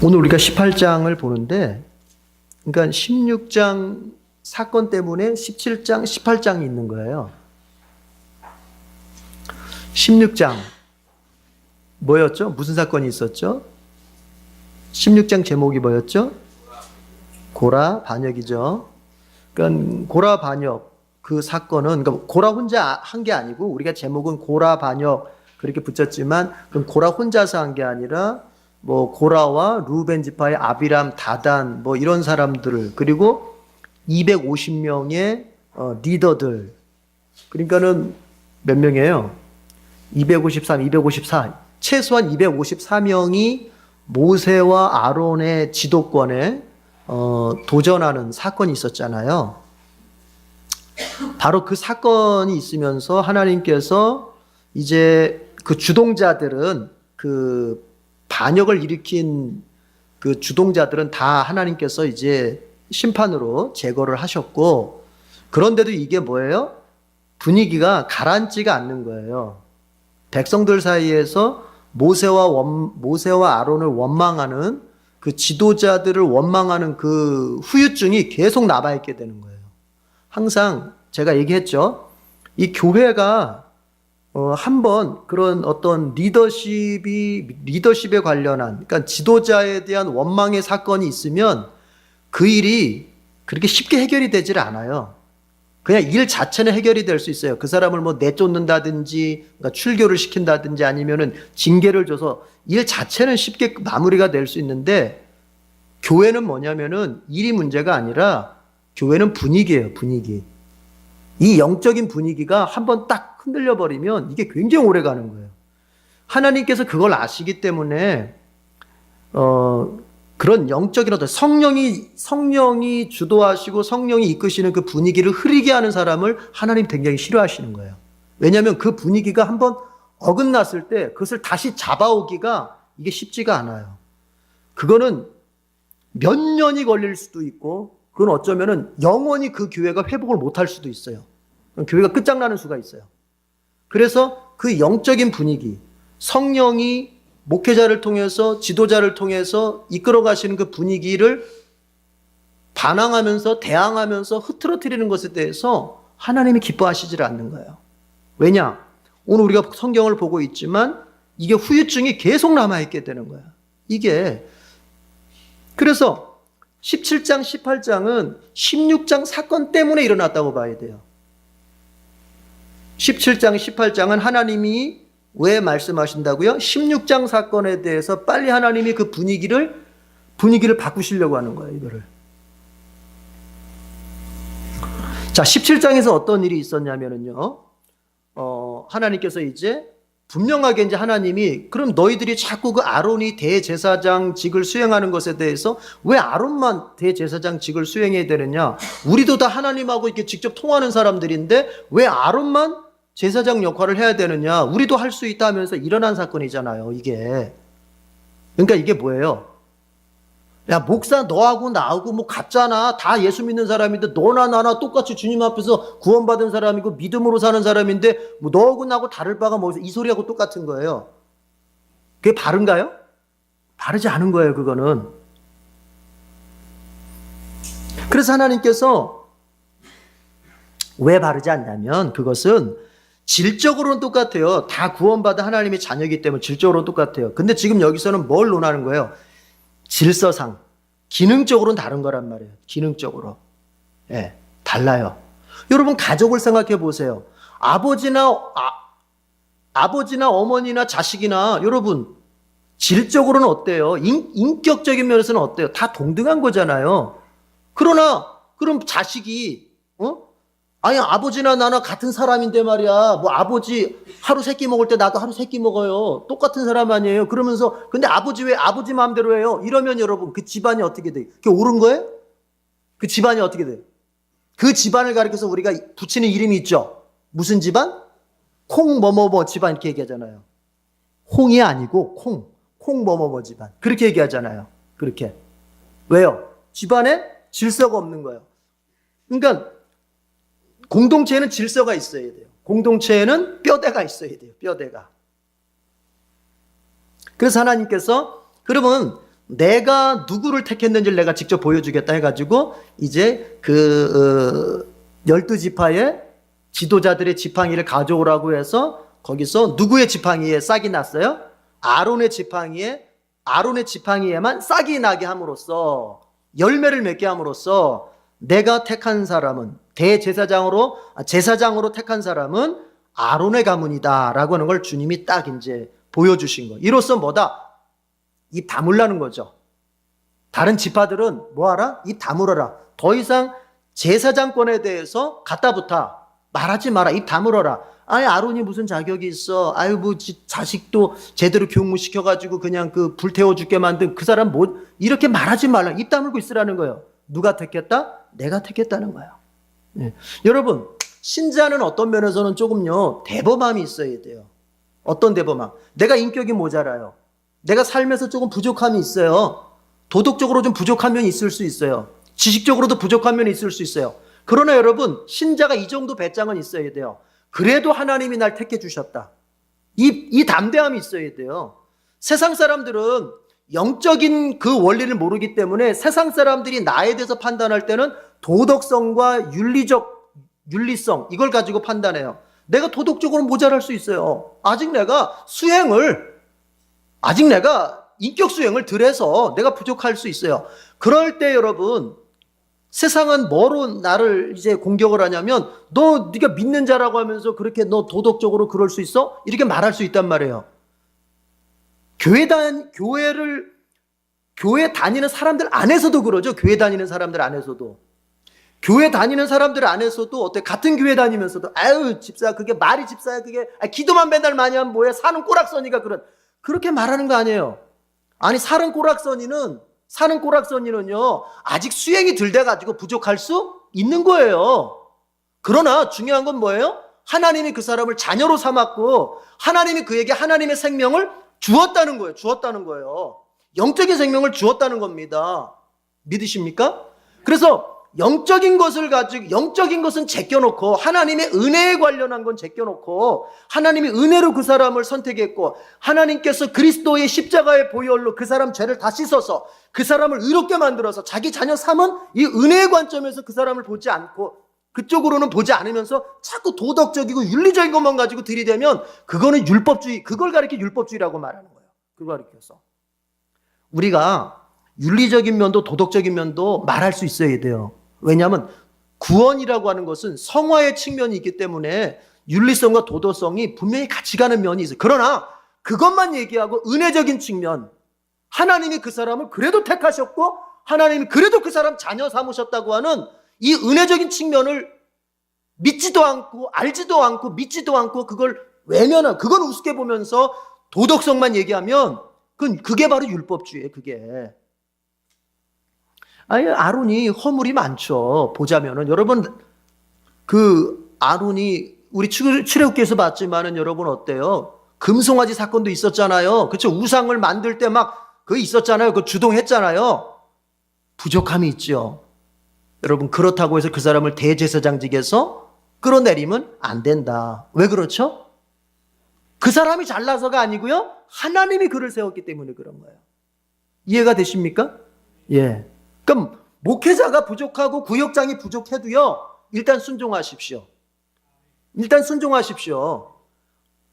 오늘 우리가 18장을 보는데, 그러니까 16장 사건 때문에 17장, 18장이 있는 거예요. 16장 뭐였죠? 무슨 사건이 있었죠? 16장 제목이 뭐였죠? 고라 반역이죠. 그러니까 고라 반역 그 사건은, 그러니까 고라 혼자 한 게 아니고, 우리가 제목은 고라 반역 그렇게 붙였지만, 그럼 고라 혼자서 한 게 아니라 뭐 고라와 루벤 지파의 아비람, 다단 뭐 이런 사람들을, 그리고 250명의 리더들, 그러니까는 몇 명이에요? 253, 254, 최소한 254명이 모세와 아론의 지도권에 도전하는 사건이 있었잖아요. 바로 그 사건이 있으면서 하나님께서 이제 그 주동자들은, 그 반역을 일으킨 그 주동자들은 다 하나님께서 이제 심판으로 제거를 하셨고, 그런데도 이게 뭐예요? 분위기가 가라앉지가 않는 거예요. 백성들 사이에서 모세와 아론을 원망하는, 그 지도자들을 원망하는 그 후유증이 계속 남아있게 되는 거예요. 항상 제가 얘기했죠. 이 교회가 한번 그런 어떤 리더십에 관련한, 그러니까 지도자에 대한 원망의 사건이 있으면 그 일이 그렇게 쉽게 해결이 되질 않아요. 그냥 일 자체는 해결이 될 수 있어요. 그 사람을 뭐 내쫓는다든지, 그러니까 출교를 시킨다든지, 아니면은 징계를 줘서 일 자체는 쉽게 마무리가 될 수 있는데, 교회는 뭐냐면은 일이 문제가 아니라 교회는 분위기예요, 분위기. 이 영적인 분위기가 한번 딱 흔들려 버리면 이게 굉장히 오래 가는 거예요. 하나님께서 그걸 아시기 때문에 그런 영적인 어떤 성령이 주도하시고 성령이 이끄시는 그 분위기를 흐리게 하는 사람을 하나님 굉장히 싫어하시는 거예요. 왜냐하면 그 분위기가 한번 어긋났을 때 그것을 다시 잡아오기가 이게 쉽지가 않아요. 그거는 몇 년이 걸릴 수도 있고, 그건 어쩌면은 영원히 그 교회가 회복을 못할 수도 있어요. 교회가 끝장나는 수가 있어요. 그래서 그 영적인 분위기, 성령이 목회자를 통해서, 지도자를 통해서 이끌어 가시는 그 분위기를 반항하면서, 대항하면서 흐트러뜨리는 것에 대해서 하나님이 기뻐하시질 않는 거예요. 왜냐? 오늘 우리가 성경을 보고 있지만 이게 후유증이 계속 남아있게 되는 거야. 이게. 그래서 17장, 18장은 16장 사건 때문에 일어났다고 봐야 돼요. 17장, 18장은 하나님이 왜 말씀하신다고요? 16장 사건에 대해서 빨리 하나님이 그 분위기를 바꾸시려고 하는 거예요, 이거를. 자, 17장에서 어떤 일이 있었냐면요. 하나님께서 이제 분명하게 이제 하나님이, 그럼 너희들이 자꾸 그 아론이 대제사장직을 수행하는 것에 대해서 왜 아론만 대제사장직을 수행해야 되느냐? 우리도 다 하나님하고 이렇게 직접 통하는 사람들인데 왜 아론만 제사장 역할을 해야 되느냐? 우리도 할 수 있다 하면서 일어난 사건이잖아요, 이게. 그러니까 이게 뭐예요? 야, 목사 너하고 나하고 뭐 같잖아. 다 예수 믿는 사람인데 너나 나나 똑같이 주님 앞에서 구원받은 사람이고 믿음으로 사는 사람인데 뭐 너하고 나하고 다를 바가 뭐, 이 소리하고 똑같은 거예요. 그게 바른가요? 바르지 않은 거예요, 그거는. 그래서 하나님께서 왜 바르지 않냐면, 그것은 질적으로는 똑같아요. 다 구원받은 하나님의 자녀이기 때문에 질적으로는 똑같아요. 근데 지금 여기서는 뭘 논하는 거예요? 질서상, 기능적으로는 다른 거란 말이에요. 기능적으로. 예, 달라요. 여러분, 가족을 생각해 보세요. 아버지나 어머니나 자식이나, 여러분, 질적으로는 어때요? 인격적인 면에서는 어때요? 다 동등한 거잖아요. 그러나, 그럼 자식이, 아니, 아버지나 나나 같은 사람인데 말이야. 뭐 아버지 하루 세끼 먹을 때 나도 하루 세끼 먹어요. 똑같은 사람 아니에요. 그러면서 근데 아버지 왜 아버지 마음대로 해요? 이러면 여러분, 그 집안이 어떻게 돼요? 그게 옳은 거예요? 그 집안이 어떻게 돼요? 그 집안을 가리켜서 우리가 붙이는 이름이 있죠. 무슨 집안? 콩 뭐뭐뭐 집안 이렇게 얘기하잖아요. 홍이 아니고 콩 뭐뭐뭐 집안. 그렇게 얘기하잖아요. 그렇게. 왜요? 집안에 질서가 없는 거예요. 그러니까 공동체에는 질서가 있어야 돼요. 공동체에는 뼈대가 있어야 돼요. 뼈대가. 그래서 하나님께서, 그러면 내가 누구를 택했는지를 내가 직접 보여주겠다 해가지고 이제 그 12지파의 지도자들의 지팡이를 가져오라고 해서 거기서 누구의 지팡이에 싹이 났어요? 아론의 지팡이에만 싹이 나게 함으로써, 열매를 맺게 함으로써 내가 택한 사람은, 제사장으로 택한 사람은 아론의 가문이다 라고 하는 걸 주님이 딱 이제 보여주신 거. 이로써 뭐다? 입 다물라는 거죠. 다른 지파들은 뭐하라? 입 다물어라. 더 이상 제사장권에 대해서 갖다 붙어 말하지 마라. 입 다물어라. 아니, 아론이 무슨 자격이 있어? 아유, 뭐 자식도 제대로 교무시켜가지고 그냥 그 불태워 죽게 만든 그 사람 뭐, 이렇게 말하지 말라. 입 다물고 있으라는 거예요. 누가 택했다? 내가 택했다는 거예요. 네. 여러분, 신자는 어떤 면에서는 조금요 대범함이 있어야 돼요. 어떤 대범함? 내가 인격이 모자라요. 내가 삶에서 조금 부족함이 있어요. 도덕적으로 좀 부족한 면이 있을 수 있어요. 지식적으로도 부족한 면이 있을 수 있어요. 그러나 여러분, 신자가 이 정도 배짱은 있어야 돼요. 그래도 하나님이 날 택해 주셨다. 이 담대함이 있어야 돼요. 세상 사람들은 영적인 그 원리를 모르기 때문에 세상 사람들이 나에 대해서 판단할 때는 도덕성과 윤리성, 이걸 가지고 판단해요. 내가 도덕적으로 모자랄 수 있어요. 아직 내가 인격 수행을 덜 해서 내가 부족할 수 있어요. 그럴 때 여러분, 세상은 뭐로 나를 이제 공격을 하냐면, 네가 믿는 자라고 하면서 그렇게 너 도덕적으로 그럴 수 있어? 이렇게 말할 수 있단 말이에요. 교회 다니는 사람들 안에서도 그러죠. 교회 다니는 사람들 안에서도 어때? 같은 교회 다니면서도 아유, 집사, 그게 말이 집사야, 그게 기도만 맨날 많이 하면 뭐야? 사는 꼬락서니가 그렇게 말하는 거 아니에요. 아니, 사는 꼬락서니는요 아직 수행이 덜 돼가지고 부족할 수 있는 거예요. 그러나 중요한 건 뭐예요? 하나님이 그 사람을 자녀로 삼았고 하나님이 그에게 하나님의 생명을 주었다는 거예요. 영적인 생명을 주었다는 겁니다. 믿으십니까? 그래서 영적인 것은 제껴놓고, 하나님의 은혜에 관련한 건 제껴놓고, 하나님이 은혜로 그 사람을 선택했고, 하나님께서 그리스도의 십자가의 보혈로 그 사람 죄를 다 씻어서 그 사람을 의롭게 만들어서 자기 자녀 삼은 이 은혜의 관점에서 그 사람을 보지 않고, 그쪽으로는 보지 않으면서 자꾸 도덕적이고 윤리적인 것만 가지고 들이대면 그거는 율법주의, 그걸 가리켜 율법주의라고 말하는 거예요. 그걸 가리켜서. 우리가 윤리적인 면도 도덕적인 면도 말할 수 있어야 돼요. 왜냐하면 구원이라고 하는 것은 성화의 측면이 있기 때문에 윤리성과 도덕성이 분명히 같이 가는 면이 있어요. 그러나 그것만 얘기하고 은혜적인 측면, 하나님이 그 사람을 그래도 택하셨고 하나님이 그래도 그 사람 자녀 삼으셨다고 하는 이 은혜적인 측면을 믿지도 않고 알지도 않고 믿지도 않고 그걸 외면한, 그건 우습게 보면서 도덕성만 얘기하면 그게 바로 율법주의예요. 그게. 아니, 아론이 허물이 많죠. 보자면은 여러분, 그 아론이 우리 출애굽기에서 봤지만은 여러분 어때요? 금송아지 사건도 있었잖아요. 그렇죠? 우상을 만들 때 막 그거 있었잖아요. 그 주동했잖아요. 부족함이 있죠. 여러분, 그렇다고 해서 그 사람을 대제사장직에서 끌어내리면 안 된다. 왜 그렇죠? 그 사람이 잘나서가 아니고요, 하나님이 그를 세웠기 때문에 그런 거예요. 이해가 되십니까? 예. 그럼 목회자가 부족하고 구역장이 부족해도요, 일단 순종하십시오.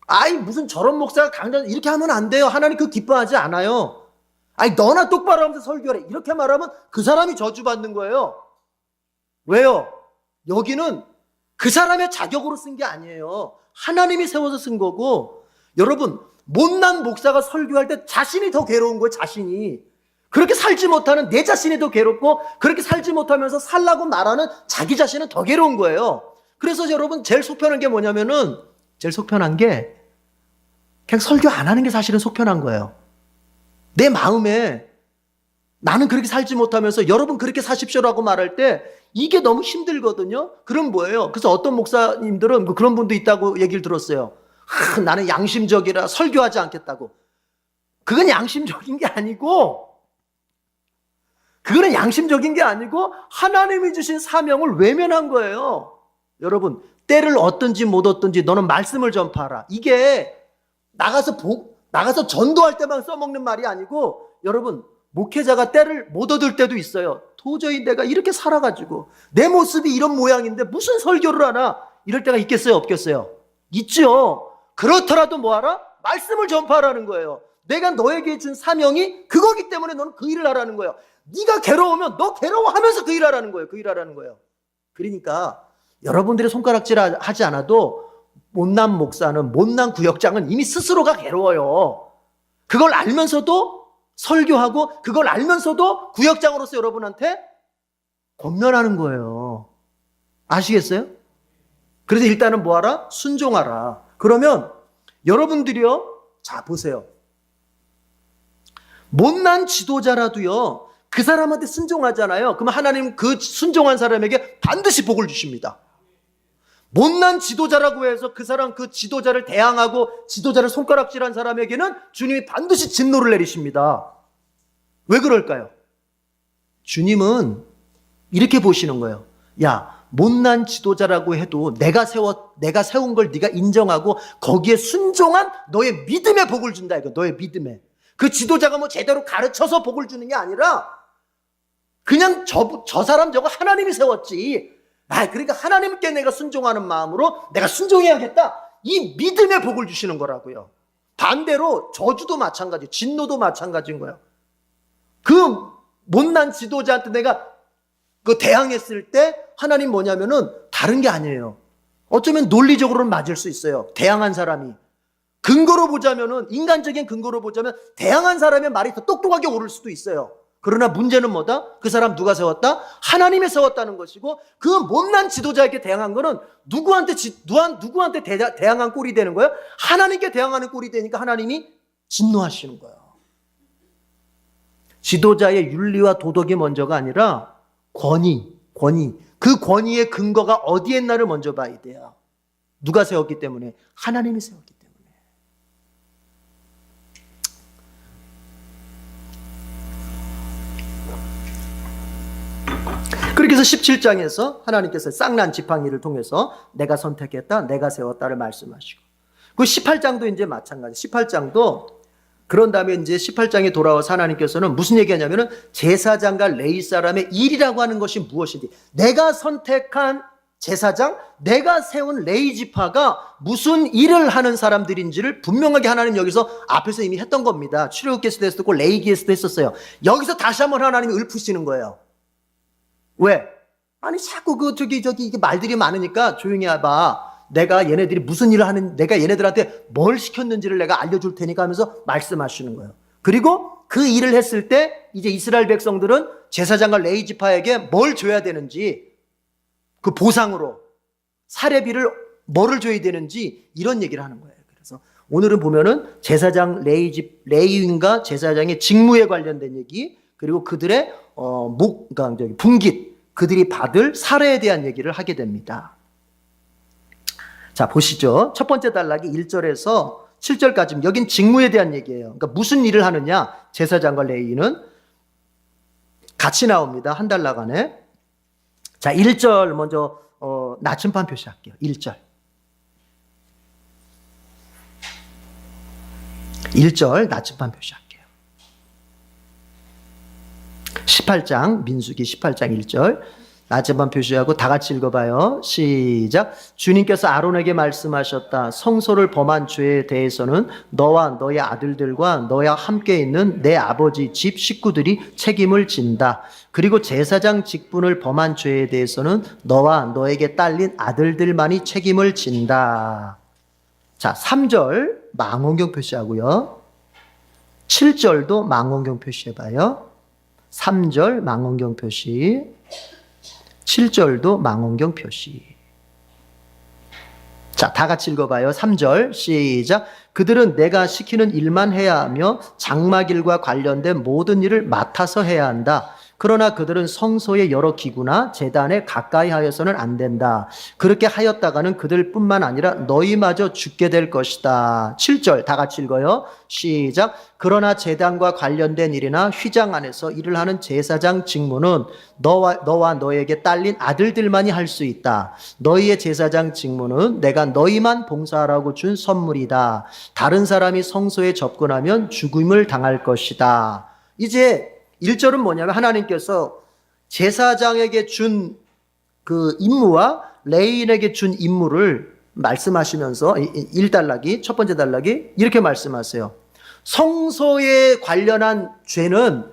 아이, 무슨 저런 목사가 강단, 이렇게 하면 안 돼요. 하나님 그거 기뻐하지 않아요. 아니, 너나 똑바로 하면서 설교해, 이렇게 말하면 그 사람이 저주받는 거예요. 왜요? 여기는 그 사람의 자격으로 쓴 게 아니에요. 하나님이 세워서 쓴 거고, 여러분, 못난 목사가 설교할 때 자신이 더 괴로운 거예요. 자신이. 그렇게 살지 못하는 내 자신이 더 괴롭고, 그렇게 살지 못하면서 살라고 말하는 자기 자신은 더 괴로운 거예요. 그래서 여러분, 제일 속편한 게 뭐냐면은, 제일 속편한 게 그냥 설교 안 하는 게 사실은 속편한 거예요. 내 마음에 나는 그렇게 살지 못하면서 여러분 그렇게 사십시오라고 말할 때 이게 너무 힘들거든요. 그럼 뭐예요? 그래서 어떤 목사님들은 그런 분도 있다고 얘기를 들었어요. 나는 양심적이라 설교하지 않겠다고. 그건 양심적인 게 아니고, 하나님이 주신 사명을 외면한 거예요. 여러분, 때를 얻든지 못 얻든지 너는 말씀을 전파하라. 이게 나가서 전도할 때만 써먹는 말이 아니고, 여러분, 목회자가 때를 못 얻을 때도 있어요. 도저히 내가 이렇게 살아가지고 내 모습이 이런 모양인데 무슨 설교를 하나, 이럴 때가 있겠어요, 없겠어요? 있죠. 그렇더라도 뭐하라? 말씀을 전파하라는 거예요. 내가 너에게 준 사명이 그거기 때문에 너는 그 일을 하라는 거예요. 네가 괴로우면 너 괴로워하면서 그 일을 하라는 거예요. 그 일을 하라는 거예요. 그러니까 여러분들이 손가락질 하지 않아도 못난 목사는, 못난 구역장은 이미 스스로가 괴로워요. 그걸 알면서도 설교하고, 그걸 알면서도 구역장으로서 여러분한테 권면하는 거예요. 아시겠어요? 그래서 일단은 뭐하라? 순종하라. 그러면 여러분들이요, 자 보세요. 못난 지도자라도요, 그 사람한테 순종하잖아요. 그러면 하나님 그 순종한 사람에게 반드시 복을 주십니다. 못난 지도자라고 해서 그 사람, 그 지도자를 대항하고 지도자를 손가락질한 사람에게는 주님이 반드시 진노를 내리십니다. 왜 그럴까요? 주님은 이렇게 보시는 거예요. 야, 못난 지도자라고 해도 내가 세운 걸 네가 인정하고 거기에 순종한 너의 믿음에 복을 준다, 이거. 너의 믿음에. 그 지도자가 뭐 제대로 가르쳐서 복을 주는 게 아니라 그냥 저 사람 저거 하나님이 세웠지. 그러니까 하나님께 내가 순종하는 마음으로 내가 순종해야겠다, 이 믿음의 복을 주시는 거라고요. 반대로 저주도 마찬가지, 진노도 마찬가지인 거예요. 그 못난 지도자한테 내가 그 대항했을 때 하나님 뭐냐면은 다른 게 아니에요. 어쩌면 논리적으로는 맞을 수 있어요. 대항한 사람이. 근거로 보자면은, 인간적인 근거로 보자면 대항한 사람의 말이 더 똑똑하게 옳을 수도 있어요. 그러나 문제는 뭐다? 그 사람 누가 세웠다? 하나님이 세웠다는 것이고, 그 못난 지도자에게 대항한 거는 누구한테 대항한 꼴이 되는 거예요? 하나님께 대항하는 꼴이 되니까 하나님이 진노하시는 거예요. 지도자의 윤리와 도덕이 먼저가 아니라 권위. 그 권위의 근거가 어디에 있나를 먼저 봐야 돼요. 누가 세웠기 때문에? 하나님이 세웠기 때문에. 그렇게 해서 17장에서 하나님께서 쌍난 지팡이를 통해서 내가 선택했다, 내가 세웠다를 말씀하시고, 그 18장도 이제 마찬가지. 18장도 그런 다음에 이제 18장에 돌아와서 하나님께서는 무슨 얘기하냐면은 제사장과 레위 사람의 일이라고 하는 것이 무엇인지, 내가 선택한 제사장, 내가 세운 레위 지파가 무슨 일을 하는 사람들인지를 분명하게 하나님 여기서 앞에서 이미 했던 겁니다. 출애굽기에서도 했었고 레위기에서도 했었어요. 여기서 다시 한번 하나님이 읊으시는 거예요. 왜? 아니 자꾸 이게 말들이 많으니까 조용히 해봐. 내가 얘네들이 무슨 일을 하는, 내가 얘네들한테 뭘 시켰는지를 내가 알려줄 테니까 하면서 말씀하시는 거예요. 그리고 그 일을 했을 때 이제 이스라엘 백성들은 제사장과 레위 지파에게 뭘 줘야 되는지, 그 보상으로 사례비를 뭐를 줘야 되는지 이런 얘기를 하는 거예요. 그래서 오늘은 보면은 제사장 레위인과 제사장의 직무에 관련된 얘기, 그리고 그들의 분깃, 그들이 받을 사례에 대한 얘기를 하게 됩니다. 자, 보시죠. 첫 번째 단락이 1절에서 7절까지, 여긴 직무에 대한 얘기예요. 그러니까 무슨 일을 하느냐, 제사장과 레위인은 같이 나옵니다. 한 단락 안에. 자, 1절 먼저 나침반 표시할게요. 1절. 1절 나침반 표시할게요. 18장, 민수기 18장 1절 나침반 표시하고 다 같이 읽어봐요. 시작. 주님께서 아론에게 말씀하셨다. 성소를 범한 죄에 대해서는 너와 너의 아들들과 너와 함께 있는 내 아버지 집 식구들이 책임을 진다. 그리고 제사장 직분을 범한 죄에 대해서는 너와 너에게 딸린 아들들만이 책임을 진다. 자, 3절 망원경 표시하고요. 7절도 망원경 표시해봐요. 3절 망원경 표시, 7절도 망원경 표시. 자, 다 같이 읽어봐요. 3절 시작. 그들은 내가 시키는 일만 해야 하며 장막일과 관련된 모든 일을 맡아서 해야 한다. 그러나 그들은 성소의 여러 기구나 제단에 가까이 하여서는 안 된다. 그렇게 하였다가는 그들뿐만 아니라 너희마저 죽게 될 것이다. 7절 다 같이 읽어요. 시작. 그러나 제단과 관련된 일이나 휘장 안에서 일을 하는 제사장 직무는 너와 너에게 딸린 아들들만이 할 수 있다. 너희의 제사장 직무는 내가 너희만 봉사하라고 준 선물이다. 다른 사람이 성소에 접근하면 죽음을 당할 것이다. 이제 1절은 뭐냐면 하나님께서 제사장에게 준 그 임무와 레위인에게 준 임무를 말씀하시면서 1단락이 첫 번째 단락이 이렇게 말씀하세요. 성소에 관련한 죄는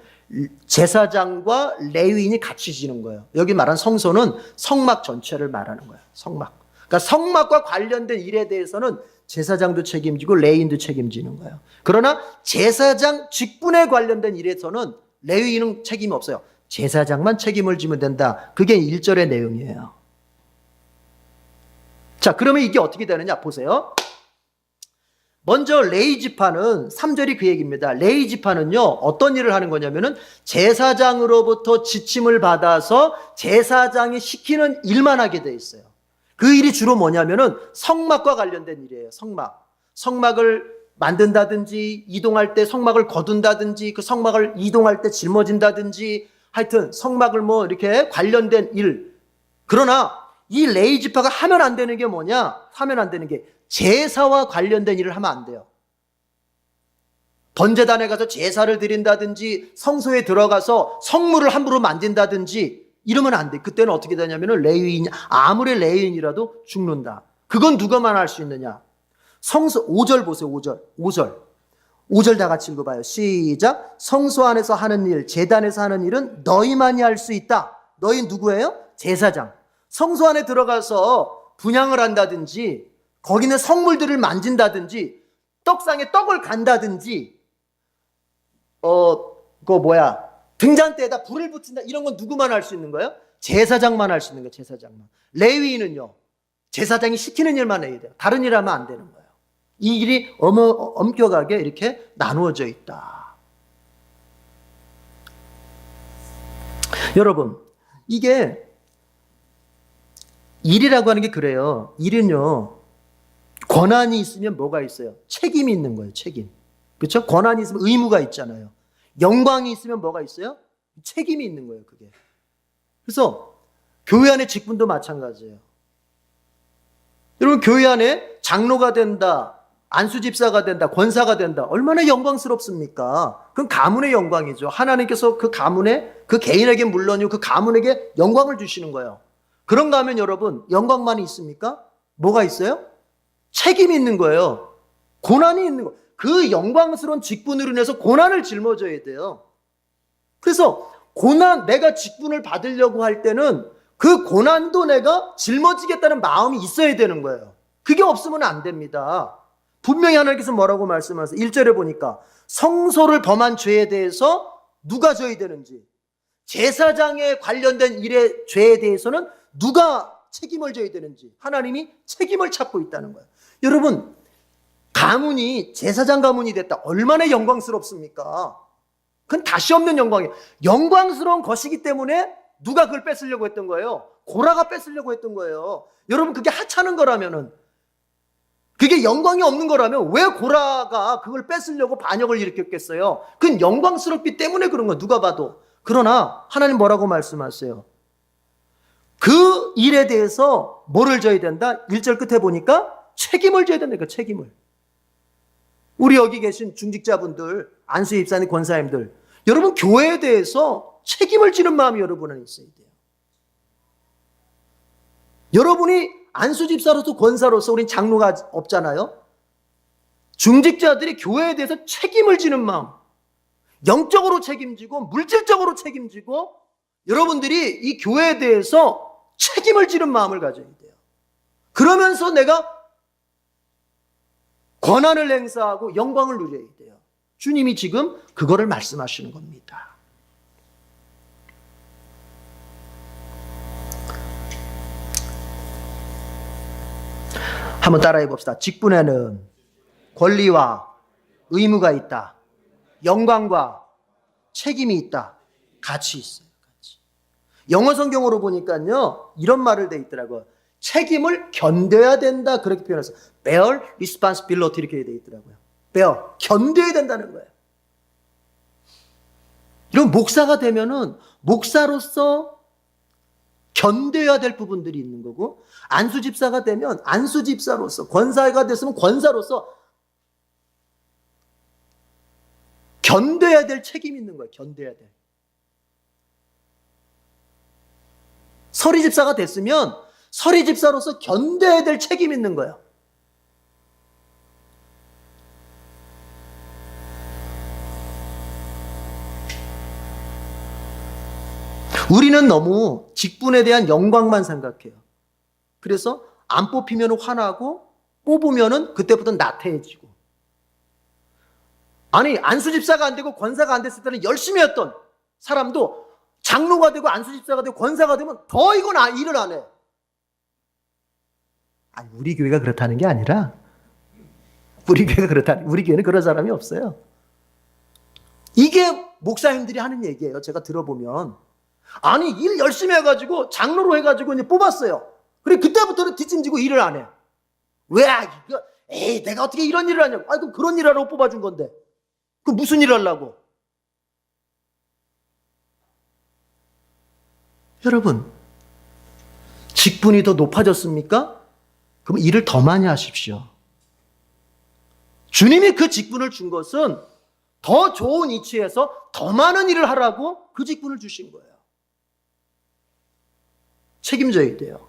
제사장과 레위인이 같이 지는 거예요. 여기 말한 성소는 성막 전체를 말하는 거예요. 성막. 그러니까 성막과 관련된 일에 대해서는 제사장도 책임지고 레위인도 책임지는 거예요. 그러나 제사장 직분에 관련된 일에서는 레위인은 책임이 없어요. 제사장만 책임을 지면 된다. 그게 1절의 내용이에요. 자, 그러면 이게 어떻게 되느냐 보세요. 먼저 레위 지파는 3절이 그 얘기입니다. 레위 지파는요 어떤 일을 하는 거냐면은 제사장으로부터 지침을 받아서 제사장이 시키는 일만 하게 돼 있어요. 그 일이 주로 뭐냐면은 성막과 관련된 일이에요. 성막을 만든다든지 이동할 때 성막을 거둔다든지 그 성막을 이동할 때 짊어진다든지 하여튼 성막을 뭐 이렇게 관련된 일. 그러나 이 레위 지파가 하면 안 되는 게 뭐냐? 하면 안 되는 게 제사와 관련된 일을 하면 안 돼요. 번제단에 가서 제사를 드린다든지 성소에 들어가서 성물을 함부로 만진다든지 이러면 안 돼. 그때는 어떻게 되냐면은 레위인, 아무리 레위인이라도 죽는다. 그건 누가만 할 수 있느냐? 성소 5절 보세요. 5절 다 같이 읽어봐요. 시작. 성소 안에서 하는 일, 제단에서 하는 일은 너희만이 할 수 있다. 너희 누구예요? 제사장. 성소 안에 들어가서 분향을 한다든지 거기는 성물들을 만진다든지 떡상에 떡을 간다든지 등잔대에다 불을 붙인다. 이런 건 누구만 할 수 있는 거예요? 제사장만 할 수 있는 거예요. 제사장만. 레위인은요 제사장이 시키는 일만 해야 돼요. 다른 일 하면 안 되는 거예요. 이 일이 엄격하게 이렇게 나누어져 있다. 여러분, 이게 일이라고 하는 게 그래요. 일은요 권한이 있으면 뭐가 있어요? 책임이 있는 거예요. 책임. 그렇죠? 권한이 있으면 의무가 있잖아요. 영광이 있으면 뭐가 있어요? 책임이 있는 거예요. 그게. 그래서 교회 안의 직분도 마찬가지예요. 여러분, 교회 안에 장로가 된다, 안수집사가 된다, 권사가 된다. 얼마나 영광스럽습니까? 그건 가문의 영광이죠. 하나님께서 그 가문에, 그 개인에게 물론이고 그 가문에게 영광을 주시는 거예요. 그런가 하면 여러분, 영광만 있습니까? 뭐가 있어요? 책임이 있는 거예요. 고난이 있는 거예요. 그 영광스러운 직분으로 인해서 고난을 짊어져야 돼요. 그래서 내가 직분을 받으려고 할 때는 그 고난도 내가 짊어지겠다는 마음이 있어야 되는 거예요. 그게 없으면 안 됩니다. 분명히 하나님께서 뭐라고 말씀하세요? 1절에 보니까 성소를 범한 죄에 대해서 누가 져야 되는지, 제사장에 관련된 일의 죄에 대해서는 누가 책임을 져야 되는지 하나님이 책임을 찾고 있다는 거예요. 여러분, 가문이 제사장 가문이 됐다. 얼마나 영광스럽습니까? 그건 다시 없는 영광이에요. 영광스러운 것이기 때문에 누가 그걸 뺏으려고 했던 거예요? 고라가 뺏으려고 했던 거예요. 여러분, 그게 하찮은 거라면은, 그게 영광이 없는 거라면 왜 고라가 그걸 뺏으려고 반역을 일으켰겠어요? 그건 영광스럽기 때문에 그런 거예요. 누가 봐도. 그러나 하나님 뭐라고 말씀하세요? 그 일에 대해서 뭐를 져야 된다? 1절 끝에 보니까 책임을 져야 된다니까, 책임을. 우리 여기 계신 중직자분들, 안수 입사님, 권사님들, 여러분 교회에 대해서 책임을 지는 마음이 여러분은 있어야 돼요. 여러분이 안수 집사로서 권사로서 우린 장로가 없잖아요. 중직자들이 교회에 대해서 책임을 지는 마음, 영적으로 책임지고 물질적으로 책임지고 여러분들이 이 교회에 대해서 책임을 지는 마음을 가져야 돼요. 그러면서 내가 권한을 행사하고 영광을 누려야 돼요. 주님이 지금 그거를 말씀하시는 겁니다. 한번 따라해 봅시다. 직분에는 권리와 의무가 있다. 영광과 책임이 있다. 같이 있어요. 같이. 영어 성경으로 보니까요, 이런 말을 돼 있더라고요. 책임을 견뎌야 된다. 그렇게 표현해서 bear responsibility 이렇게 돼 있더라고요. bear, 견뎌야 된다는 거예요. 이런 목사가 되면은 목사로서 견뎌야 될 부분들이 있는 거고, 안수집사가 되면 안수집사로서, 권사가 됐으면 권사로서 견뎌야 될 책임이 있는 거예요. 견뎌야 돼. 서리 집사가 됐으면 서리 집사로서 견뎌야 될 책임이 있는 거예요. 우리는 너무 직분에 대한 영광만 생각해요. 그래서 안 뽑히면 화나고 뽑으면 그때부터 나태해지고. 아니, 안수집사가 안 되고 권사가 안 됐을 때는 열심히 했던 사람도 장로가 되고 안수집사가 되고 권사가 되면 더 이건 일을 안 해. 아니, 우리 교회가 그렇다는 게 아니라 우리 교회는 그런 사람이 없어요. 이게 목사님들이 하는 얘기예요. 제가 들어보면. 아니, 일 열심히 해가지고 장로로 해가지고 이제 뽑았어요. 그래, 그때부터는 뒷짐지고 일을 안 해. 왜? 내가 어떻게 이런 일을 하냐고. 그럼 그런 일 하라고 뽑아준 건데. 그 무슨 일 하려고? 여러분, 직분이 더 높아졌습니까? 그럼 일을 더 많이 하십시오. 주님이 그 직분을 준 것은 더 좋은 위치에서 더 많은 일을 하라고 그 직분을 주신 거예요. 책임져야 돼요.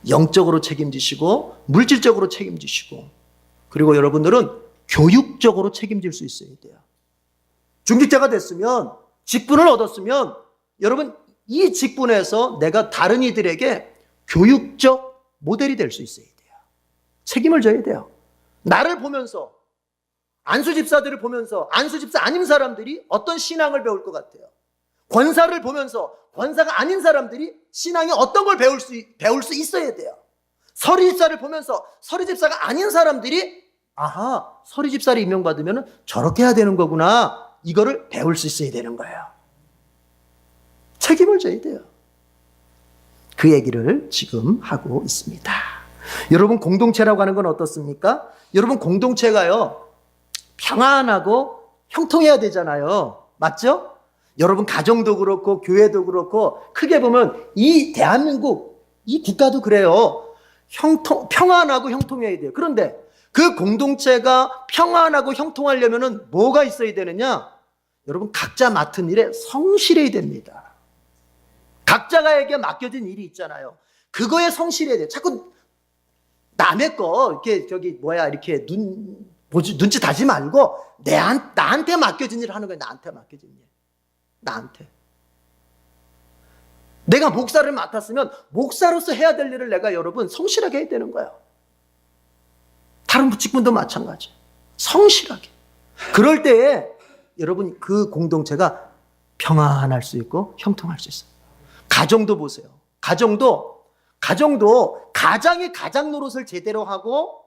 영적으로 책임지시고 물질적으로 책임지시고, 그리고 여러분들은 교육적으로 책임질 수 있어야 돼요. 중직자가 됐으면, 직분을 얻었으면 여러분 이 직분에서 내가 다른 이들에게 교육적 모델이 될 수 있어야 돼요. 책임을 져야 돼요. 나를 보면서, 안수집사들을 보면서 안수집사 아닌 사람들이 어떤 신앙을 배울 것 같아요? 권사를 보면서 권사가 아닌 사람들이 신앙이 어떤 걸 배울 수 있어야 돼요. 서리집사를 보면서 서리집사가 아닌 사람들이 아하, 서리집사를 임명받으면 저렇게 해야 되는 거구나, 이거를 배울 수 있어야 되는 거예요. 책임을 져야 돼요. 그 얘기를 지금 하고 있습니다. 여러분, 공동체라고 하는 건 어떻습니까? 여러분, 공동체가요, 평안하고 형통해야 되잖아요. 맞죠? 여러분, 가정도 그렇고 교회도 그렇고 크게 보면 이 대한민국, 이 국가도 그래요. 평안하고 형통해야 돼요. 그런데 그 공동체가 평안하고 형통하려면 뭐가 있어야 되느냐? 여러분, 각자 맡은 일에 성실해야 됩니다. 각자가에게 맡겨진 일이 있잖아요. 그거에 성실해야 돼요. 자꾸 남의 거 이렇게 눈치 다지 말고 나한테 맡겨진 일을 하는 거예요. 나한테 맡겨진 일. 나한테. 내가 목사를 맡았으면 목사로서 해야 될 일을 내가 여러분 성실하게 해야 되는 거예요. 다른 직분도 마찬가지. 성실하게. 그럴 때에 여러분 그 공동체가 평안할 수 있고 형통할 수 있어요. 가정도 보세요. 가정도 가장이 가장 노릇을 제대로 하고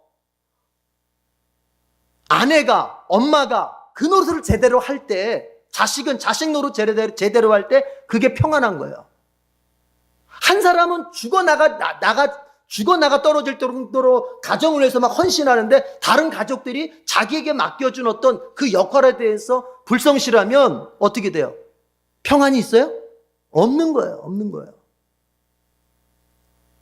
아내가, 엄마가 그 노릇을 제대로 할 때, 자식은 자식 노릇 제대로 할 때 그게 평안한 거예요. 한 사람은 죽어나가 떨어질 정도로 가정을 위해서 막 헌신하는데 다른 가족들이 자기에게 맡겨준 어떤 그 역할에 대해서 불성실하면 어떻게 돼요? 평안이 있어요? 없는 거예요. 없는 거예요.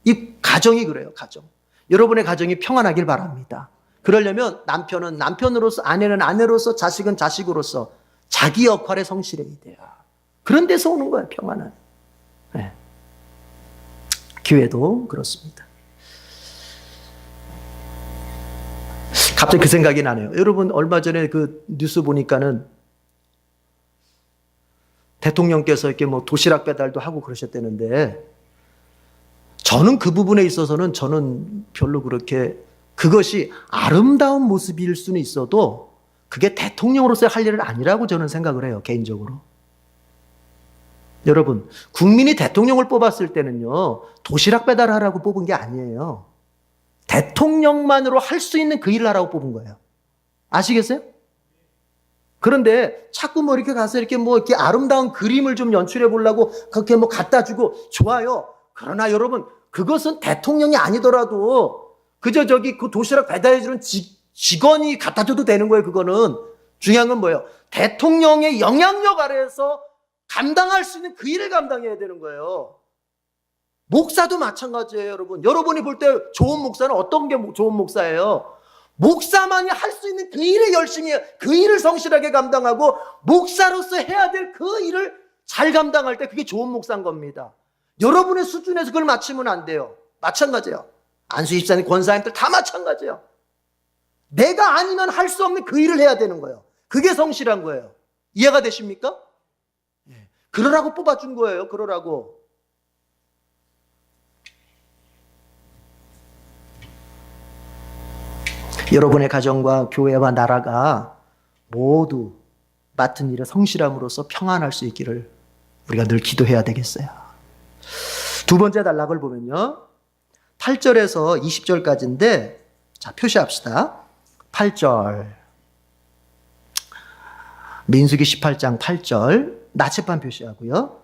이 가정이 그래요. 가정. 여러분의 가정이 평안하길 바랍니다. 그러려면 남편은 남편으로서, 아내는 아내로서, 자식은 자식으로서 자기 역할에 성실해야 돼요. 그런 데서 오는 거예요, 평안은. 네. 교회도 그렇습니다. 갑자기 그 생각이 나네요. 여러분, 얼마 전에 그 뉴스 보니까는 대통령께서 이렇게 도시락 배달도 하고 그러셨다는데, 저는 그 부분에 있어서는 저는 별로 그렇게 그것이 아름다운 모습일 수는 있어도 그게 대통령으로서의 할 일은 아니라고 저는 생각을 해요, 개인적으로. 여러분, 국민이 대통령을 뽑았을 때는요, 도시락 배달하라고 뽑은 게 아니에요. 대통령만으로 할 수 있는 그 일을 하라고 뽑은 거예요. 아시겠어요? 그런데 자꾸 이렇게 가서 이렇게 아름다운 그림을 좀 연출해 보려고 그렇게 갖다 주고 좋아요. 그러나 여러분, 그것은 대통령이 아니더라도 그저 그 도시락 배달해주는 직원이 갖다 줘도 되는 거예요. 그거는. 중요한 건 뭐예요? 대통령의 영향력 아래에서 감당할 수 있는 그 일을 감당해야 되는 거예요. 목사도 마찬가지예요, 여러분. 여러분이 볼 때 좋은 목사는 어떤 게 좋은 목사예요? 목사만이 할 수 있는 그 일을 열심히 해요. 그 일을 성실하게 감당하고 목사로서 해야 될 그 일을 잘 감당할 때 그게 좋은 목사인 겁니다. 여러분의 수준에서 그걸 맞추면 안 돼요. 마찬가지예요. 안수 집사님, 권사님들 다 마찬가지예요. 내가 아니면 할 수 없는 그 일을 해야 되는 거예요. 그게 성실한 거예요. 이해가 되십니까? 그러라고 뽑아준 거예요. 그러라고. 여러분의 가정과 교회와 나라가 모두 맡은 일에 성실함으로써 평안할 수 있기를 우리가 늘 기도해야 되겠어요. 두 번째 단락을 보면요. 8절에서 20절까지인데, 자, 표시합시다. 8절. 민수기 18장 8절. 나체판 표시하고요.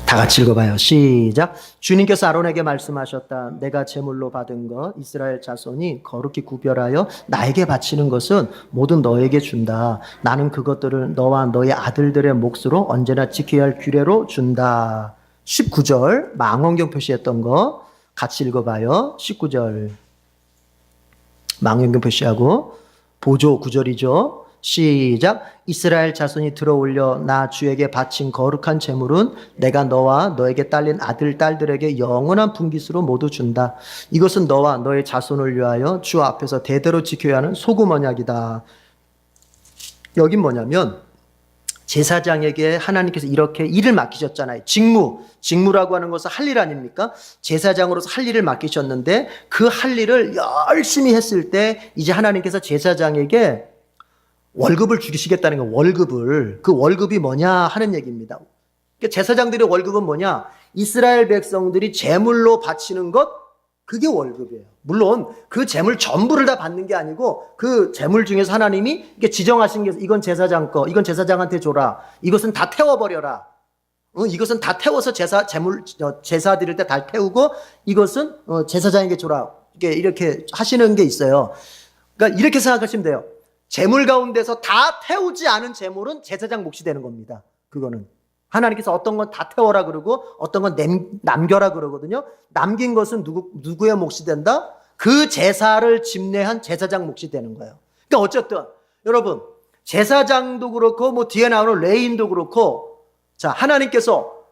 다 같이 읽어봐요. 시작. 주님께서 아론에게 말씀하셨다. 내가 제물로 받은 것 이스라엘 자손이 거룩히 구별하여 나에게 바치는 것은 모두 너에게 준다. 나는 그것들을 너와 너의 아들들의 몫으로 언제나 지켜야 할 규례로 준다. 19절 망원경 표시했던 거 같이 읽어봐요. 19절 망원경 표시하고 보조 9절이죠. 시작. 이스라엘 자손이 들어올려 나 주에게 바친 거룩한 제물은 내가 너와 너에게 딸린 아들 딸들에게 영원한 분깃으로 모두 준다. 이것은 너와 너의 자손을 위하여 주 앞에서 대대로 지켜야 하는 소금 언약이다. 여긴 뭐냐면 제사장에게 하나님께서 이렇게 일을 맡기셨잖아요. 직무라고 하는 것은 할 일 아닙니까? 제사장으로서 할 일을 맡기셨는데 그 할 일을 열심히 했을 때 이제 하나님께서 제사장에게 월급을 주시겠다는 거. 월급을. 그 월급이 뭐냐 하는 얘기입니다. 그러니까 제사장들의 월급은 뭐냐? 이스라엘 백성들이 제물로 바치는 것, 그게 월급이에요. 물론 그 제물 전부를 다 받는 게 아니고 그 제물 중에서 하나님이 이렇게 지정하신 게 이건 제사장 거, 이건 제사장한테 줘라. 이것은 다 태워버려라. 이것은 다 태워서 제사 드릴 때 다 태우고 이것은 제사장에게 줘라. 이렇게 하시는 게 있어요. 그러니까 이렇게 생각하시면 돼요. 재물 가운데서 다 태우지 않은 재물은 제사장 몫이 되는 겁니다. 그거는 하나님께서 어떤 건 다 태워라 그러고 어떤 건 남겨라 그러거든요. 남긴 것은 누구의 몫이 된다? 그 제사를 집례한 제사장 몫이 되는 거예요. 그러니까 어쨌든 여러분 제사장도 그렇고 뭐 뒤에 나오는 레위인도 그렇고 자 하나님께서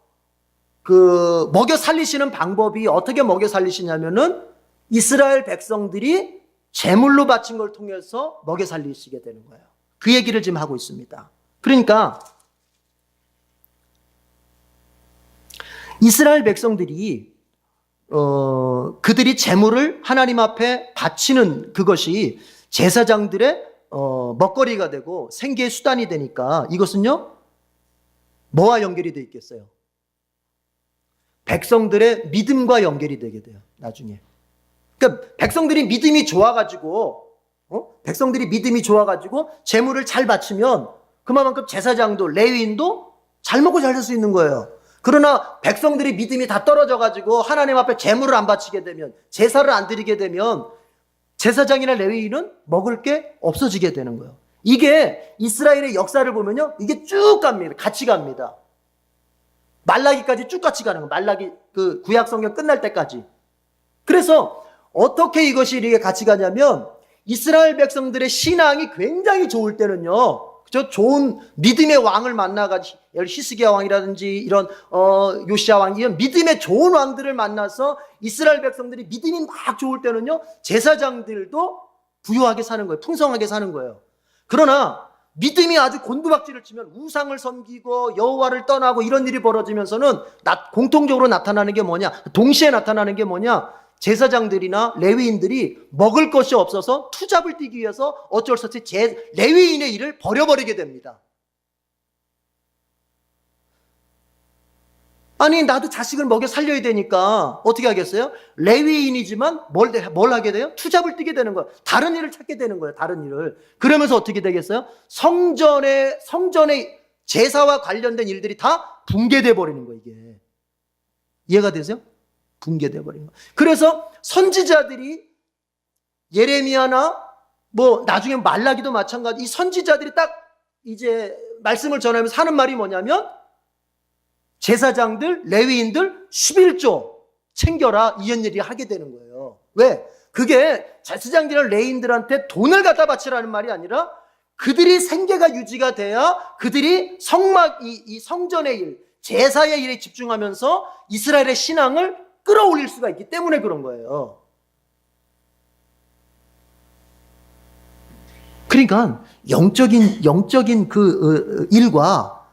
그 먹여 살리시는 방법이 어떻게 먹여 살리시냐면은 이스라엘 백성들이 제물로 바친 걸 통해서 먹여 살리시게 되는 거예요. 그 얘기를 지금 하고 있습니다. 그러니까 이스라엘 백성들이 그들이 제물을 하나님 앞에 바치는 그것이 제사장들의 먹거리가 되고 생계의 수단이 되니까 이것은요 뭐와 연결이 되어 있겠어요? 백성들의 믿음과 연결이 되게 돼요. 나중에. 그러니까 백성들이 믿음이 좋아가지고 재물을 잘 바치면 그만큼 제사장도 레위인도 잘 먹고 잘 살 수 있는 거예요. 그러나 백성들이 믿음이 다 떨어져가지고 하나님 앞에 재물을 안 바치게 되면 제사를 안 드리게 되면 제사장이나 레위인은 먹을 게 없어지게 되는 거예요. 이게 이스라엘의 역사를 보면요 이게 쭉 갑니다. 같이 갑니다. 말라기까지 쭉 같이 가는 거예요. 말라기 그 구약 성경 끝날 때까지. 그래서 어떻게 이것이 이렇게 같이 가냐면 이스라엘 백성들의 신앙이 굉장히 좋을 때는요. 저 좋은 믿음의 왕을 만나가지고 히스기야 왕이라든지 이런 요시야 왕 이런 믿음의 좋은 왕들을 만나서 이스라엘 백성들이 믿음이 막 좋을 때는요. 제사장들도 부유하게 사는 거예요. 풍성하게 사는 거예요. 그러나 믿음이 아주 곤두박질을 치면 우상을 섬기고 여호와를 떠나고 이런 일이 벌어지면서는 공통적으로 나타나는 게 뭐냐? 동시에 나타나는 게 뭐냐? 제사장들이나 레위인들이 먹을 것이 없어서 투잡을 뛰기 위해서 어쩔 수 없이 레위인의 일을 버려버리게 됩니다. 아니 나도 자식을 먹여 살려야 되니까 어떻게 하겠어요? 레위인이지만 뭘 하게 돼요? 투잡을 뛰게 되는 거예요. 다른 일을 찾게 되는 거예요. 다른 일을. 그러면서 어떻게 되겠어요? 성전의 제사와 관련된 일들이 다 붕괴돼 버리는 거예요. 이게 이해가 되세요? 붕괴돼 버린 거. 그래서 선지자들이 예레미야나 뭐 나중에 말라기도 마찬가지 이 선지자들이 딱 이제 말씀을 전하면서 하는 말이 뭐냐면 제사장들, 레위인들 11조 챙겨라 이런 일이 하게 되는 거예요. 왜? 그게 제사장들이나 레위인들한테 돈을 갖다 바치라는 말이 아니라 그들이 생계가 유지가 돼야 그들이 이 성전의 일, 제사의 일에 집중하면서 이스라엘의 신앙을 끌어올릴 수가 있기 때문에 그런 거예요. 그러니까 영적인 그 일과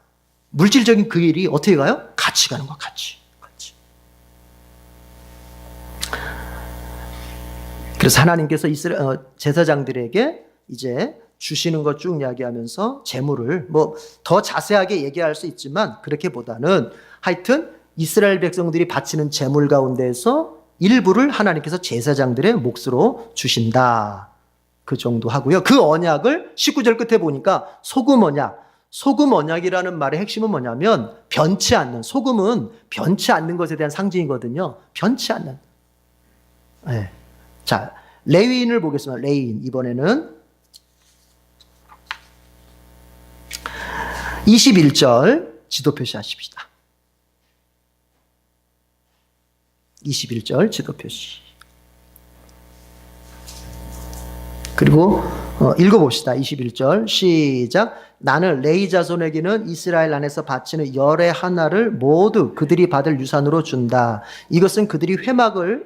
물질적인 그 일이 어떻게 가요? 같이 가는 거야, 같이. 그래서 하나님께서 제사장들에게 이제 주시는 것 쭉 이야기하면서 재물을 뭐 더 자세하게 얘기할 수 있지만 그렇게보다는 하여튼 이스라엘 백성들이 바치는 재물 가운데에서 일부를 하나님께서 제사장들의 몫으로 주신다. 그 정도 하고요. 그 언약을 19절 끝에 보니까 소금 언약이라는 말의 핵심은 뭐냐면 변치 않는, 소금은 변치 않는 것에 대한 상징이거든요. 변치 않는. 네. 자, 레위인을 보겠습니다. 레위인 이번에는 21절 지도 표시하십시다. 21절 지도 표시. 그리고 읽어봅시다. 21절 시작. 나는 레위 자손에게는 이스라엘 안에서 바치는 열의 하나를 모두 그들이 받을 유산으로 준다. 이것은 그들이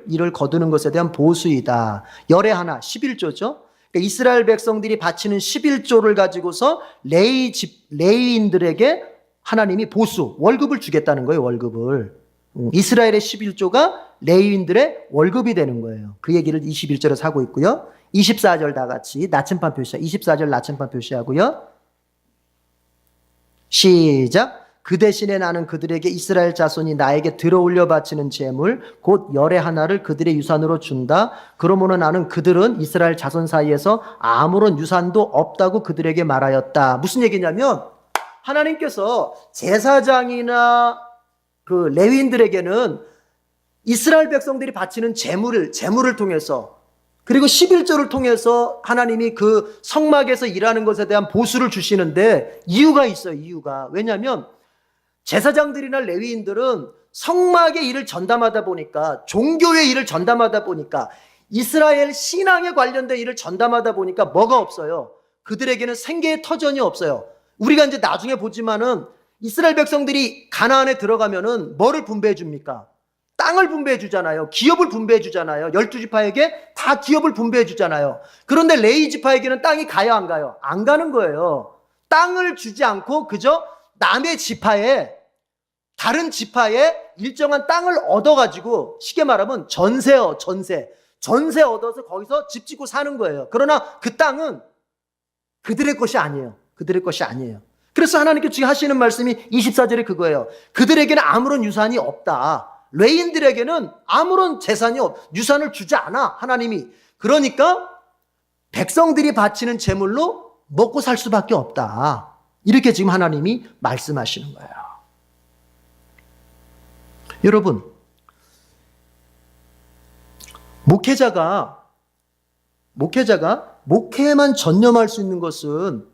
일을 거두는 것에 대한 보수이다. 열의 하나 11조죠. 그러니까 이스라엘 백성들이 바치는 11조를 가지고서 레위인들에게 하나님이 보수, 월급을 주겠다는 거예요. 월급을. 이스라엘의 11조가 레위인들의 월급이 되는 거예요. 그 얘기를 21절에서 하고 있고요. 24절 다 같이 나침반 표시, 24절 나침반 표시하고요. 시작. 그 대신에 나는 그들에게 이스라엘 자손이 나에게 들어올려 바치는 제물 곧 열의 하나를 그들의 유산으로 준다. 그러므로 나는 그들은 이스라엘 자손 사이에서 아무런 유산도 없다고 그들에게 말하였다. 무슨 얘기냐면 하나님께서 제사장이나 그 레위인들에게는 이스라엘 백성들이 바치는 제물을 통해서 그리고 11조를 통해서 하나님이 그 성막에서 일하는 것에 대한 보수를 주시는데 이유가 있어요. 이유가. 왜냐하면 제사장들이나 레위인들은 성막의 일을 전담하다 보니까 종교의 일을 전담하다 보니까 이스라엘 신앙에 관련된 일을 전담하다 보니까 뭐가 없어요? 그들에게는 생계의 터전이 없어요. 우리가 이제 나중에 보지만은 이스라엘 백성들이 가나안에 들어가면은 뭐를 분배해 줍니까? 땅을 분배해 주잖아요. 기업을 분배해 주잖아요. 12지파에게 다 기업을 분배해 주잖아요. 그런데 레위 지파에게는 땅이 가요, 안 가요? 안 가는 거예요. 땅을 주지 않고 그저 남의 지파에, 다른 지파에 일정한 땅을 얻어가지고 쉽게 말하면 전세 얻어서 거기서 집 짓고 사는 거예요. 그러나 그 땅은 그들의 것이 아니에요. 그래서 하나님께 지금 하시는 말씀이 24절에 그거예요. 그들에게는 아무런 유산이 없다. 레위인들에게는 아무런 유산을 주지 않아, 하나님이. 그러니까 백성들이 바치는 제물로 먹고 살 수밖에 없다. 이렇게 지금 하나님이 말씀하시는 거예요. 여러분, 목회자가 목회에만 전념할 수 있는 것은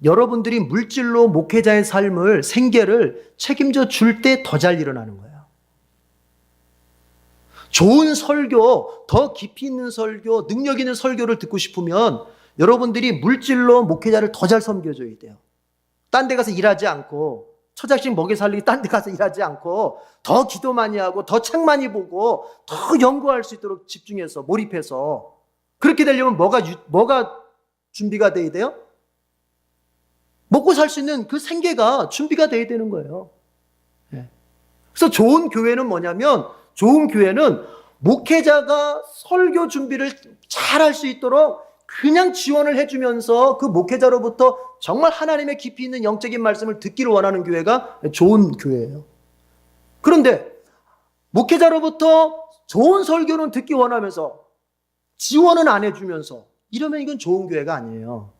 여러분들이 물질로 목회자의 삶을, 생계를 책임져 줄 때 더 잘 일어나는 거예요. 좋은 설교, 더 깊이 있는 설교, 능력 있는 설교를 듣고 싶으면 여러분들이 물질로 목회자를 더 잘 섬겨줘야 돼요. 딴 데 가서 일하지 않고, 처자식 먹여 살리기 딴 데 가서 일하지 않고, 더 기도 많이 하고, 더 책 많이 보고, 더 연구할 수 있도록 집중해서, 몰입해서. 그렇게 되려면 뭐가 준비가 돼야 돼요? 먹고 살 수 있는 그 생계가 준비가 돼야 되는 거예요. 그래서 좋은 교회는 뭐냐면, 좋은 교회는 목회자가 설교 준비를 잘 할 수 있도록 그냥 지원을 해주면서 그 목회자로부터 정말 하나님의 깊이 있는 영적인 말씀을 듣기를 원하는 교회가 좋은 교회예요. 그런데 목회자로부터 좋은 설교는 듣기 원하면서 지원은 안 해주면서 이러면 이건 좋은 교회가 아니에요.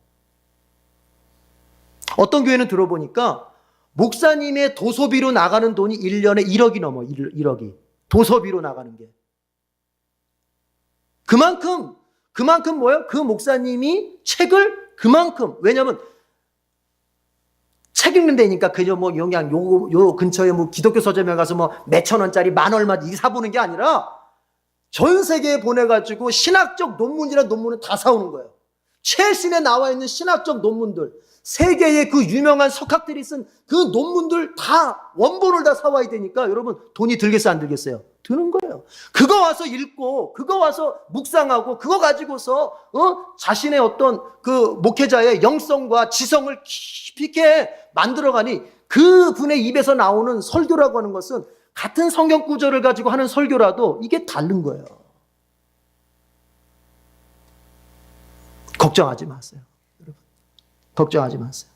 어떤 교회는 들어보니까 목사님의 도서비로 나가는 돈이 1년에 1억이 넘어. 1억이. 도서비로 나가는 게. 그만큼 뭐예요? 그 목사님이 책을 그만큼, 왜냐면 책 읽는 데니까 그저 뭐 그냥 요 근처에 뭐 기독교 서점에 가서 뭐 몇천 원짜리 만 얼마 이 사보는 게 아니라 전 세계에 보내가지고 신학적 논문이나 논문을 다 사오는 거예요. 최신에 나와 있는 신학적 논문들, 세계의 그 유명한 석학들이 쓴 그 논문들 다 원본을 다 사와야 되니까 여러분 돈이 들겠어요, 안 들겠어요? 드는 거예요. 그거 와서 읽고 그거 와서 묵상하고 그거 가지고서 자신의 어떤 그 목회자의 영성과 지성을 깊이 있게 만들어가니 그 분의 입에서 나오는 설교라고 하는 것은 같은 성경 구절을 가지고 하는 설교라도 이게 다른 거예요. 걱정하지 마세요. 여러분. 걱정하지 마세요.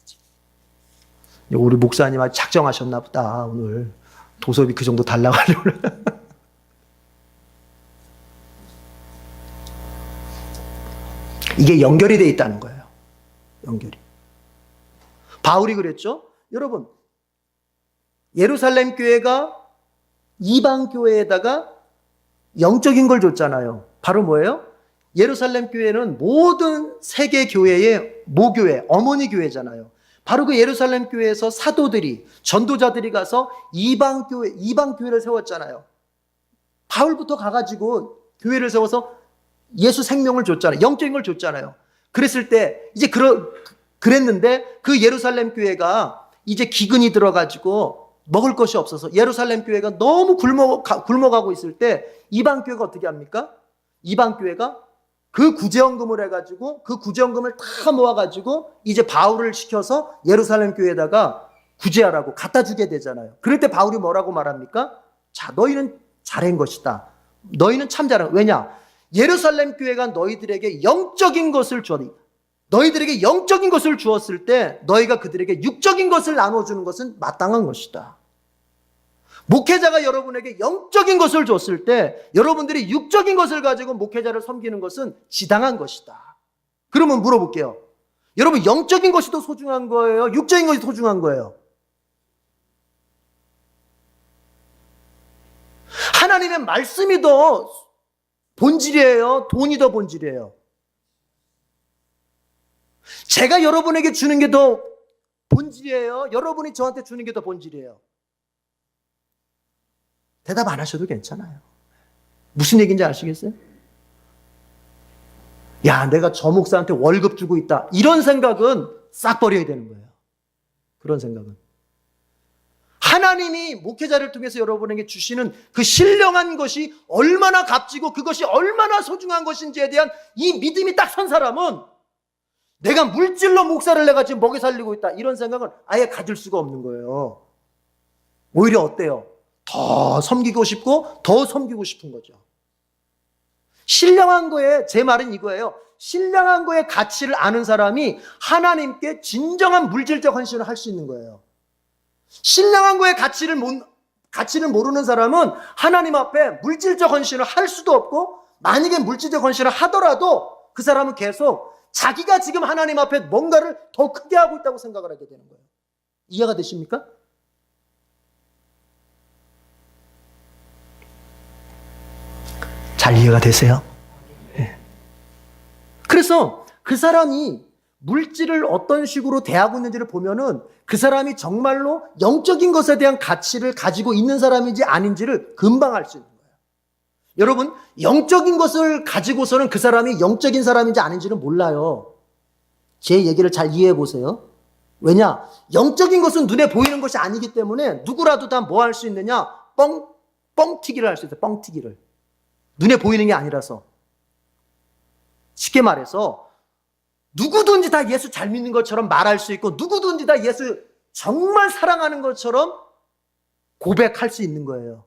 우리 목사님 아주 작정하셨나 보다. 오늘 도섭이 그 정도 달라고 하려고. 이게 연결이 돼 있다는 거예요. 연결이. 바울이 그랬죠. 여러분, 예루살렘 교회가 이방 교회에다가 영적인 걸 줬잖아요. 바로 뭐예요? 예루살렘 교회는 모든 세계 교회의 모교회, 어머니 교회잖아요. 바로 그 예루살렘 교회에서 사도들이, 전도자들이 가서 이방 교회를 세웠잖아요. 바울부터 가가지고 교회를 세워서 예수 생명을 줬잖아요. 영적인 걸 줬잖아요. 그랬을 때, 이제 그랬는데 그 예루살렘 교회가 이제 기근이 들어가지고 먹을 것이 없어서 예루살렘 교회가 너무 굶어가고 있을 때 이방 교회가 어떻게 합니까? 이방 교회가 그 구제헌금을 해가지고 그 구제헌금을 다 모아가지고 이제 바울을 시켜서 예루살렘 교회에다가 구제하라고 갖다 주게 되잖아요. 그럴 때 바울이 뭐라고 말합니까? 자, 너희는 잘한 것이다. 너희는 참 잘한. 왜냐? 예루살렘 교회가 너희들에게 영적인 것을 주었니? 너희들에게 영적인 것을 주었을 때 너희가 그들에게 육적인 것을 나눠주는 것은 마땅한 것이다. 목회자가 여러분에게 영적인 것을 줬을 때 여러분들이 육적인 것을 가지고 목회자를 섬기는 것은 지당한 것이다. 그러면 물어볼게요. 여러분, 영적인 것이 더 소중한 거예요? 육적인 것이 더 소중한 거예요? 하나님의 말씀이 더 본질이에요? 돈이 더 본질이에요? 제가 여러분에게 주는 게 더 본질이에요? 여러분이 저한테 주는 게 더 본질이에요? 대답 안 하셔도 괜찮아요. 무슨 얘기인지 아시겠어요? 야, 내가 저 목사한테 월급 주고 있다. 이런 생각은 싹 버려야 되는 거예요. 그런 생각은. 하나님이 목회자를 통해서 여러분에게 주시는 그 신령한 것이 얼마나 값지고 그것이 얼마나 소중한 것인지에 대한 이 믿음이 딱 선 사람은 내가 물질로 목사를 내가 지금 먹여 살리고 있다. 이런 생각은 아예 가질 수가 없는 거예요. 오히려 어때요? 더 섬기고 싶고 더 섬기고 싶은 거죠. 신령한 거에, 제 말은 이거예요. 신령한 거의 가치를 아는 사람이 하나님께 진정한 물질적 헌신을 할 수 있는 거예요. 신령한 거의 가치를 모르는 사람은 하나님 앞에 물질적 헌신을 할 수도 없고, 만약에 물질적 헌신을 하더라도 그 사람은 계속 자기가 지금 하나님 앞에 뭔가를 더 크게 하고 있다고 생각을 하게 되는 거예요. 이해가 되십니까? 잘 이해가 되세요? 네. 그래서 그 사람이 물질을 어떤 식으로 대하고 있는지를 보면은 그 사람이 정말로 영적인 것에 대한 가치를 가지고 있는 사람인지 아닌지를 금방 알 수 있는 거예요. 여러분, 영적인 것을 가지고서는 그 사람이 영적인 사람인지 아닌지는 몰라요. 제 얘기를 잘 이해해 보세요. 왜냐? 영적인 것은 눈에 보이는 것이 아니기 때문에 누구라도 다 뭐 할 수 있느냐? 뻥튀기를 할 수 있어요. 뻥튀기를. 눈에 보이는 게 아니라서. 쉽게 말해서 누구든지 다 예수 잘 믿는 것처럼 말할 수 있고 누구든지 다 예수 정말 사랑하는 것처럼 고백할 수 있는 거예요.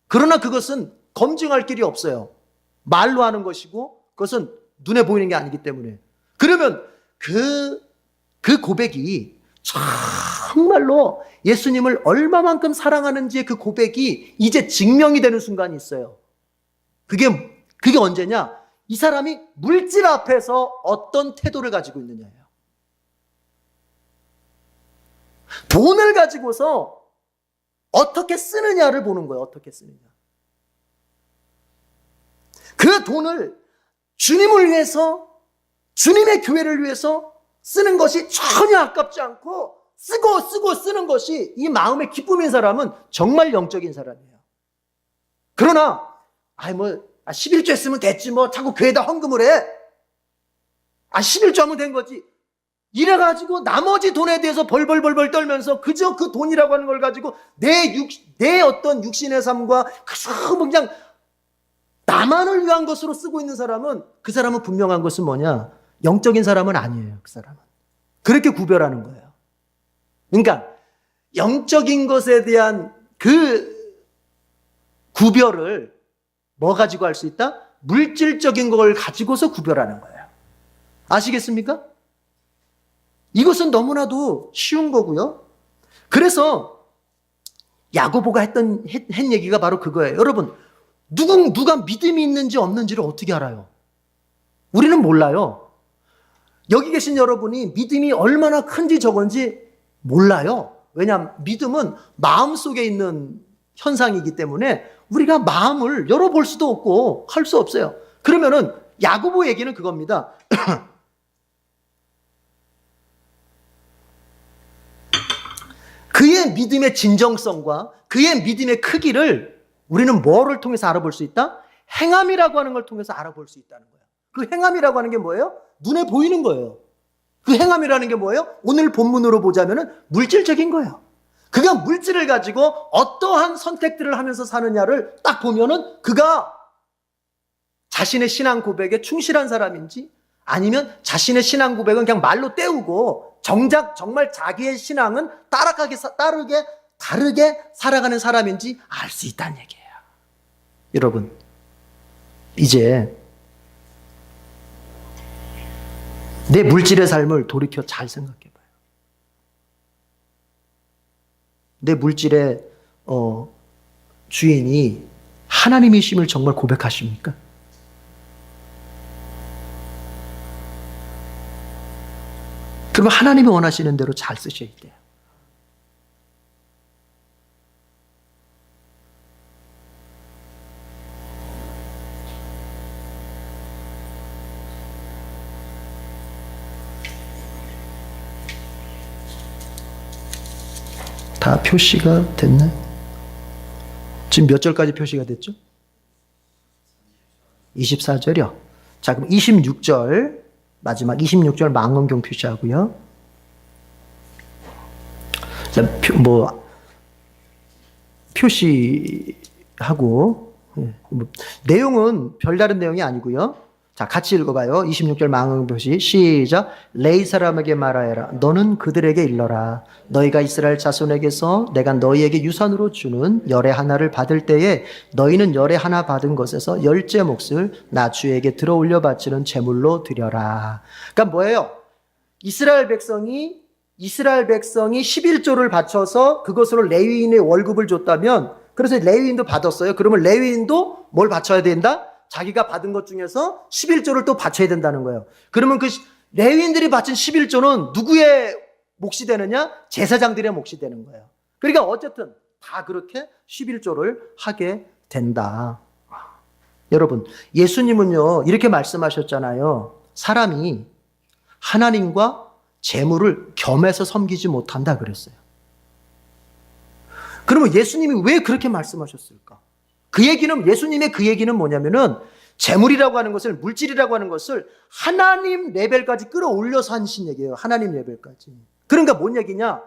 그러나 그것은 검증할 길이 없어요. 말로 하는 것이고 그것은 눈에 보이는 게 아니기 때문에. 그러면 그 고백이 정말로 예수님을 얼마만큼 사랑하는지의 그 고백이 이제 증명이 되는 순간이 있어요. 그게 언제냐? 이 사람이 물질 앞에서 어떤 태도를 가지고 있느냐예요. 돈을 가지고서 어떻게 쓰느냐를 보는 거예요. 어떻게 쓰느냐. 그 돈을 주님을 위해서, 주님의 교회를 위해서 쓰는 것이 전혀 아깝지 않고 쓰고 쓰는 것이 이 마음의 기쁨인 사람은 정말 영적인 사람이에요. 그러나 11조 했으면 됐지 뭐 자꾸 교회에다 헌금을 해. 11조 하면 된 거지. 이래가지고 나머지 돈에 대해서 벌벌벌벌 떨면서 그저 그 돈이라고 하는 걸 가지고 내 어떤 육신의 삶과 그저 그냥 나만을 위한 것으로 쓰고 있는 사람은, 그 사람은 분명한 것은 뭐냐? 영적인 사람은 아니에요. 그 사람은. 그렇게 구별하는 거예요. 그러니까 영적인 것에 대한 그 구별을 뭐 가지고 할 수 있다? 물질적인 걸 가지고서 구별하는 거예요. 아시겠습니까? 이것은 너무나도 쉬운 거고요. 그래서 야고보가 했 얘기가 바로 그거예요. 여러분, 누가 믿음이 있는지 없는지를 어떻게 알아요? 우리는 몰라요. 여기 계신 여러분이 믿음이 얼마나 큰지 적은지 몰라요. 왜냐하면 믿음은 마음속에 있는 현상이기 때문에 우리가 마음을 열어볼 수도 없고 할 수 없어요. 그러면은 야고보 얘기는 그겁니다. 그의 믿음의 진정성과 그의 믿음의 크기를 우리는 뭐를 통해서 알아볼 수 있다? 행함이라고 하는 걸 통해서 알아볼 수 있다는 거예요. 그 행함이라고 하는 게 뭐예요? 눈에 보이는 거예요. 그 행함이라는 게 뭐예요? 오늘 본문으로 보자면은 물질적인 거예요. 그가 물질을 가지고 어떠한 선택들을 하면서 사느냐를 딱 보면은 그가 자신의 신앙 고백에 충실한 사람인지 아니면 자신의 신앙 고백은 그냥 말로 때우고 정작 정말 자기의 신앙은 다르게 살아가는 사람인지 알 수 있다는 얘기예요. 여러분, 이제 내 물질의 삶을 돌이켜 잘 생각해 봐요. 내 물질의 주인이 하나님이심을 정말 고백하십니까? 그러면 하나님이 원하시는 대로 잘 쓰셔야 돼요. 다 표시가 됐나요? 지금 몇 절까지 표시가 됐죠? 24절이요. 자, 그럼 26절, 마지막 26절 망원경 표시하고요. 표시하고, 내용은 별다른 내용이 아니고요. 자, 같이 읽어봐요. 26절 망원경 표시. 시작. 레위 사람에게 말하여라. 너는 그들에게 일러라. 너희가 이스라엘 자손에게서 내가 너희에게 유산으로 주는 열의 하나를 받을 때에 너희는 열의 하나 받은 것에서 10째 몫을 나 주에게 들어올려 바치는 제물로 드려라. 그러니까 뭐예요? 이스라엘 백성이 11조를 바쳐서 그것으로 레위인의 월급을 줬다면, 그래서 레위인도 받았어요. 그러면 레위인도 뭘 바쳐야 된다? 자기가 받은 것 중에서 11조를 또 바쳐야 된다는 거예요. 그러면 그 레위인들이 바친 11조는 누구의 몫이 되느냐? 제사장들의 몫이 되는 거예요. 그러니까 어쨌든 다 그렇게 11조를 하게 된다. 여러분, 예수님은요 이렇게 말씀하셨잖아요. 사람이 하나님과 재물을 겸해서 섬기지 못한다 그랬어요. 그러면 예수님이 왜 그렇게 말씀하셨을까? 예수님의 그 얘기는 뭐냐면은 재물이라고 하는 것을, 물질이라고 하는 것을 하나님 레벨까지 끌어올려서 하신 얘기예요. 하나님 레벨까지. 그러니까 뭔 얘기냐?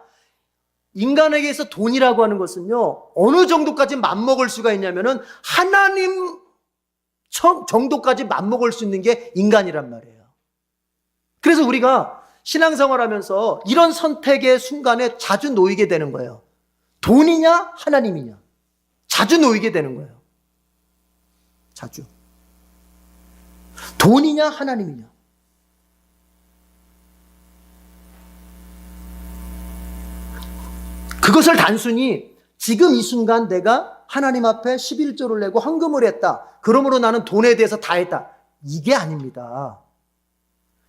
인간에게서 돈이라고 하는 것은요, 어느 정도까지 맘먹을 수가 있냐면은 하나님 정도까지 맘먹을 수 있는 게 인간이란 말이에요. 그래서 우리가 신앙생활 하면서 이런 선택의 순간에 자주 놓이게 되는 거예요. 돈이냐, 하나님이냐. 자주 놓이게 되는 거예요. 자주. 돈이냐, 하나님이냐. 그것을 단순히 지금 이 순간 내가 하나님 앞에 11조를 내고 헌금을 했다. 그러므로 나는 돈에 대해서 다 했다. 이게 아닙니다.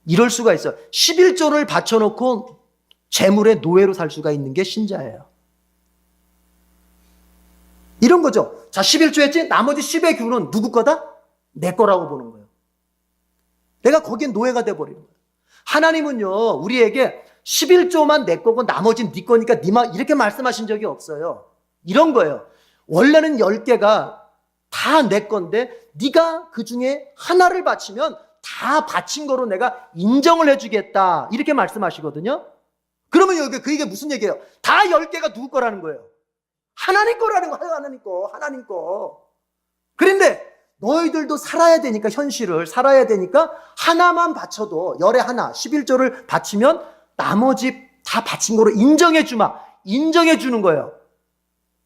이럴 수가 있어요. 11조를 바쳐놓고 재물의 노예로 살 수가 있는 게 신자예요. 이런 거죠. 자, 11조 했지? 나머지 10의 규는 누구 거다? 내 거라고 보는 거예요. 내가 거기에 노예가 돼버리는 거예요. 하나님은요, 우리에게 11조만 내 거고 나머지는 네 거니까 니마 이렇게 말씀하신 적이 없어요. 이런 거예요. 원래는 10개가 다 내 건데 네가 그 중에 하나를 바치면 다 바친 거로 내가 인정을 해주겠다. 이렇게 말씀하시거든요. 그러면 여기 그 이게 무슨 얘기예요? 다 10개가 누구 거라는 거예요? 하나님 거라는 거예요. 하나님 거. 그런데 너희들도 살아야 되니까, 현실을 살아야 되니까 하나만 바쳐도, 열에 하나 11조를 바치면 나머지 다 바친 거로 인정해 주는 거예요.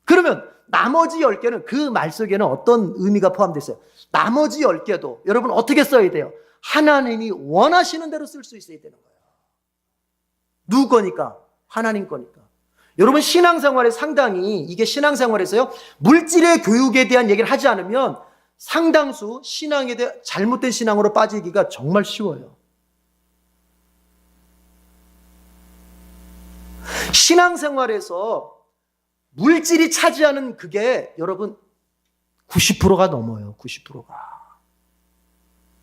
그러면 나머지 10개는 그 말 속에는 어떤 의미가 포함되어 있어요? 나머지 10개도 여러분 어떻게 써야 돼요? 하나님이 원하시는 대로 쓸 수 있어야 되는 거예요. 누구 거니까? 하나님 거니까. 여러분 신앙생활에 상당히, 이게 신앙생활에서요, 물질의 교육에 대한 얘기를 하지 않으면 상당수 신앙에 대해 잘못된 신앙으로 빠지기가 정말 쉬워요. 신앙생활에서 물질이 차지하는 그게 여러분 90%가 넘어요. 90%가.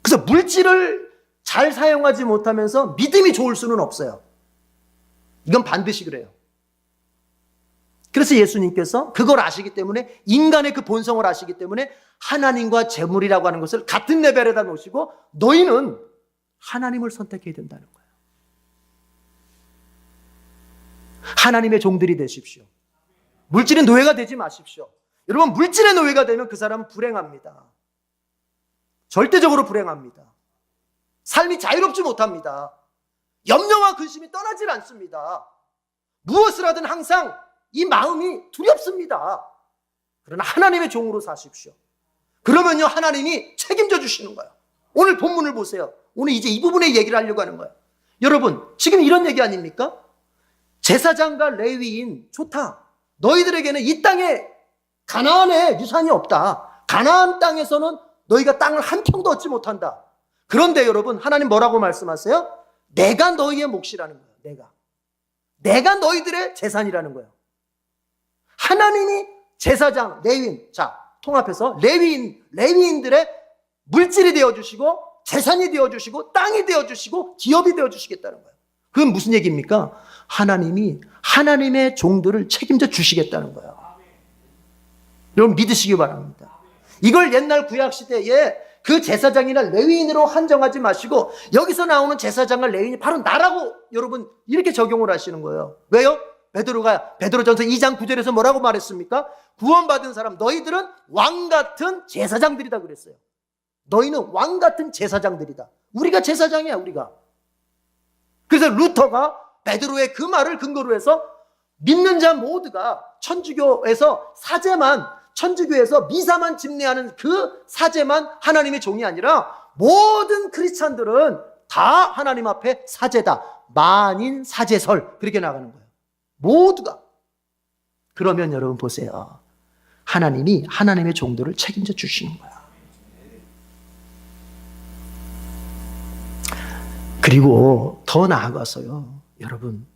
그래서 물질을 잘 사용하지 못하면서 믿음이 좋을 수는 없어요. 이건 반드시 그래요. 그래서 예수님께서 그걸 아시기 때문에, 인간의 그 본성을 아시기 때문에 하나님과 재물이라고 하는 것을 같은 레벨에다 놓으시고 너희는 하나님을 선택해야 된다는 거예요. 하나님의 종들이 되십시오. 물질의 노예가 되지 마십시오. 여러분, 물질의 노예가 되면 그 사람은 불행합니다. 절대적으로 불행합니다. 삶이 자유롭지 못합니다. 염려와 근심이 떠나질 않습니다. 무엇을 하든 항상 이 마음이 두렵습니다. 그러나 하나님의 종으로 사십시오. 그러면요, 하나님이 책임져 주시는 거예요. 오늘 본문을 보세요. 오늘 이제 이 부분의 얘기를 하려고 하는 거예요. 여러분, 지금 이런 얘기 아닙니까? 제사장과 레위인 좋다. 너희들에게는 이 땅에, 가나안에 유산이 없다. 가나안 땅에서는 너희가 땅을 한 평도 얻지 못한다. 그런데 여러분, 하나님 뭐라고 말씀하세요? 내가 너희의 몫이라는 거예요. 내가 너희들의 재산이라는 거예요. 하나님이 제사장, 레위인, 자, 통합해서 레위인들의 물질이 되어주시고, 재산이 되어주시고, 땅이 되어주시고, 기업이 되어주시겠다는 거예요. 그건 무슨 얘기입니까? 하나님이 하나님의 종들을 책임져 주시겠다는 거예요. 여러분 믿으시기 바랍니다. 이걸 옛날 구약시대에 그 제사장이나 레위인으로 한정하지 마시고, 여기서 나오는 제사장과 레위인이 바로 나라고 여러분 이렇게 적용을 하시는 거예요. 왜요? 베드로전서 2장 9절에서 뭐라고 말했습니까? 구원받은 사람, 너희들은 왕같은 제사장들이다 그랬어요. 너희는 왕같은 제사장들이다. 우리가 제사장이야, 우리가. 그래서 루터가 베드로의 그 말을 근거로 해서 믿는 자 모두가 천주교에서 천주교에서 미사만 집례하는 그 사제만 하나님의 종이 아니라 모든 크리스찬들은 다 하나님 앞에 사제다. 만인 사제설, 그렇게 나가는 거예요. 모두가. 그러면 여러분 보세요. 하나님이 하나님의 종들을 책임져 주시는 거야. 그리고 더 나아가서요, 여러분,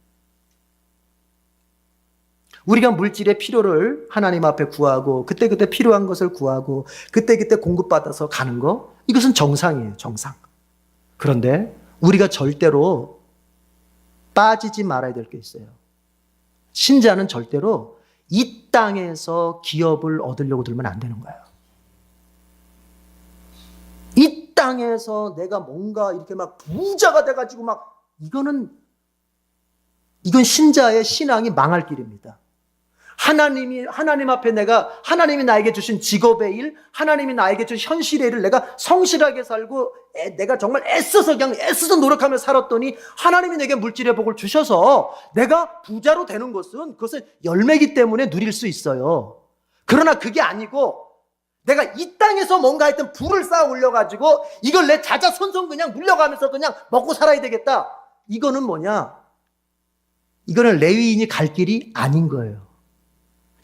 우리가 물질의 필요를 하나님 앞에 구하고 그때그때 필요한 것을 구하고 그때그때 공급받아서 가는 거, 이것은 정상이에요, 정상. 그런데 우리가 절대로 빠지지 말아야 될 게 있어요. 신자는 절대로 이 땅에서 기업을 얻으려고 들면 안 되는 거예요. 이 땅에서 내가 뭔가 이렇게 막 부자가 돼가지고 막, 이건 신자의 신앙이 망할 길입니다. 하나님 앞에 하나님이 나에게 주신 직업의 일, 하나님이 나에게 주신 현실의 일을 내가 성실하게 살고, 내가 정말 애써서 노력하며 살았더니 하나님이 내게 물질의 복을 주셔서 내가 부자로 되는 것은, 그것은 열매이기 때문에 누릴 수 있어요. 그러나 그게 아니고, 내가 이 땅에서 뭔가 하여튼 부를 쌓아 올려가지고 이걸 내 자자손손 그냥 물려가면서 그냥 먹고 살아야 되겠다. 이거는 뭐냐? 이거는 레위인이 갈 길이 아닌 거예요.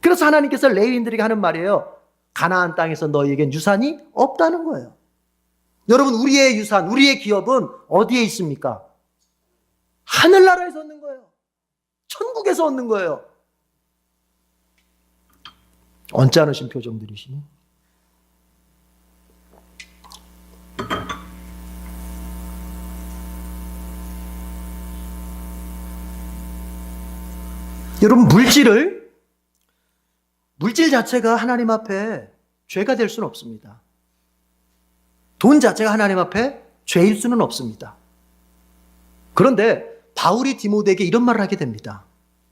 그래서 하나님께서 레위인들에게 하는 말이에요. 가나안 땅에서 너희에겐 유산이 없다는 거예요. 여러분, 우리의 유산, 우리의 기업은 어디에 있습니까? 하늘나라에서 얻는 거예요. 천국에서 얻는 거예요. 언짢으신 표정들이시네. 여러분, 물질 자체가 하나님 앞에 죄가 될 수는 없습니다. 돈 자체가 하나님 앞에 죄일 수는 없습니다. 그런데 바울이 디모데에게 이런 말을 하게 됩니다.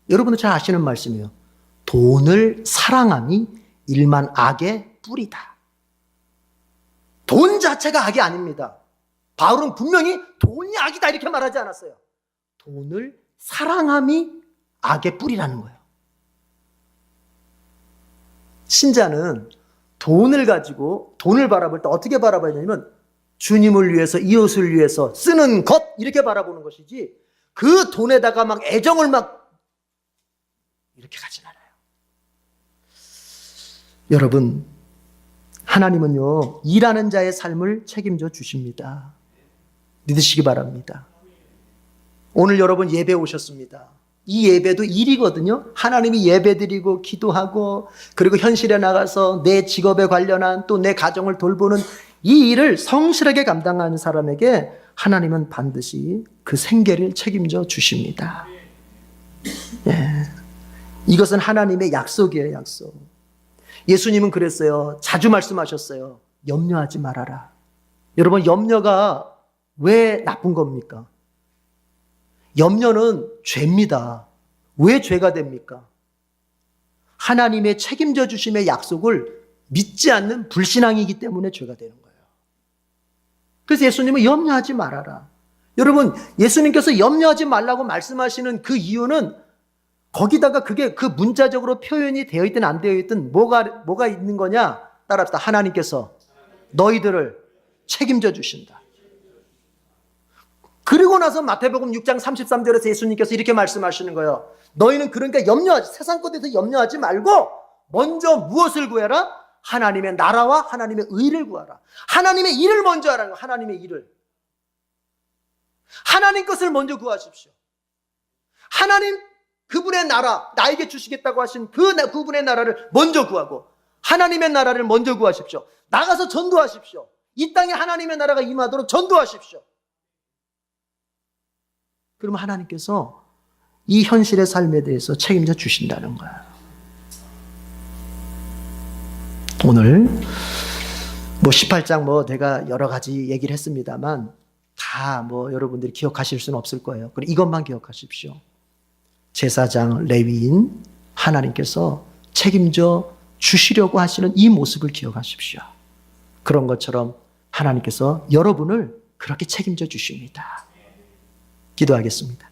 여러분도 잘 아시는 말씀이에요. 돈을 사랑함이 일만 악의 뿌리다. 돈 자체가 악이 아닙니다. 바울은 분명히 돈이 악이다 이렇게 말하지 않았어요. 돈을 사랑함이 악의 뿌리라는 거예요. 신자는 돈을 가지고 돈을 바라볼 때 어떻게 바라봐야 되냐면 주님을 위해서 이웃을 위해서 쓰는 것 이렇게 바라보는 것이지 그 돈에다가 막 애정을 막 이렇게 가진 않아요. 여러분, 하나님은요 일하는 자의 삶을 책임져 주십니다. 믿으시기 바랍니다. 오늘 여러분 예배 오셨습니다. 이 예배도 일이거든요. 하나님이 예배드리고 기도하고 그리고 현실에 나가서 내 직업에 관련한 또 내 가정을 돌보는 이 일을 성실하게 감당하는 사람에게 하나님은 반드시 그 생계를 책임져 주십니다. 예. 이것은 하나님의 약속이에요, 약속. 예수님은 그랬어요. 자주 말씀하셨어요. 염려하지 말아라. 여러분, 염려가 왜 나쁜 겁니까? 염려는 죄입니다. 왜 죄가 됩니까? 하나님의 책임져 주심의 약속을 믿지 않는 불신앙이기 때문에 죄가 되는 거예요. 그래서 예수님은 염려하지 말아라. 여러분, 예수님께서 염려하지 말라고 말씀하시는 그 이유는 거기다가 그게 그 문자적으로 표현이 되어 있든 안 되어 있든 뭐가 있는 거냐? 따라합시다. 하나님께서 너희들을 책임져 주신다. 그리고 나서 마태복음 6장 33절에서 예수님께서 이렇게 말씀하시는 거예요. 너희는 그러니까 세상 것에 대해서 염려하지 말고 먼저 무엇을 구해라? 하나님의 나라와 하나님의 의를 구하라. 하나님의 일을 먼저 하라는 거예요. 하나님의 일을. 하나님 것을 먼저 구하십시오. 하나님 그분의 나라, 나에게 주시겠다고 하신 그분의 나라를 먼저 구하고 하나님의 나라를 먼저 구하십시오. 나가서 전도하십시오. 이 땅에 하나님의 나라가 임하도록 전도하십시오. 그러면 하나님께서 이 현실의 삶에 대해서 책임져 주신다는 거예요. 오늘 18장 내가 여러 가지 얘기를 했습니다만 다 여러분들이 기억하실 수는 없을 거예요. 그럼 이것만 기억하십시오. 제사장, 레위인, 하나님께서 책임져 주시려고 하시는 이 모습을 기억하십시오. 그런 것처럼 하나님께서 여러분을 그렇게 책임져 주십니다. 기도하겠습니다.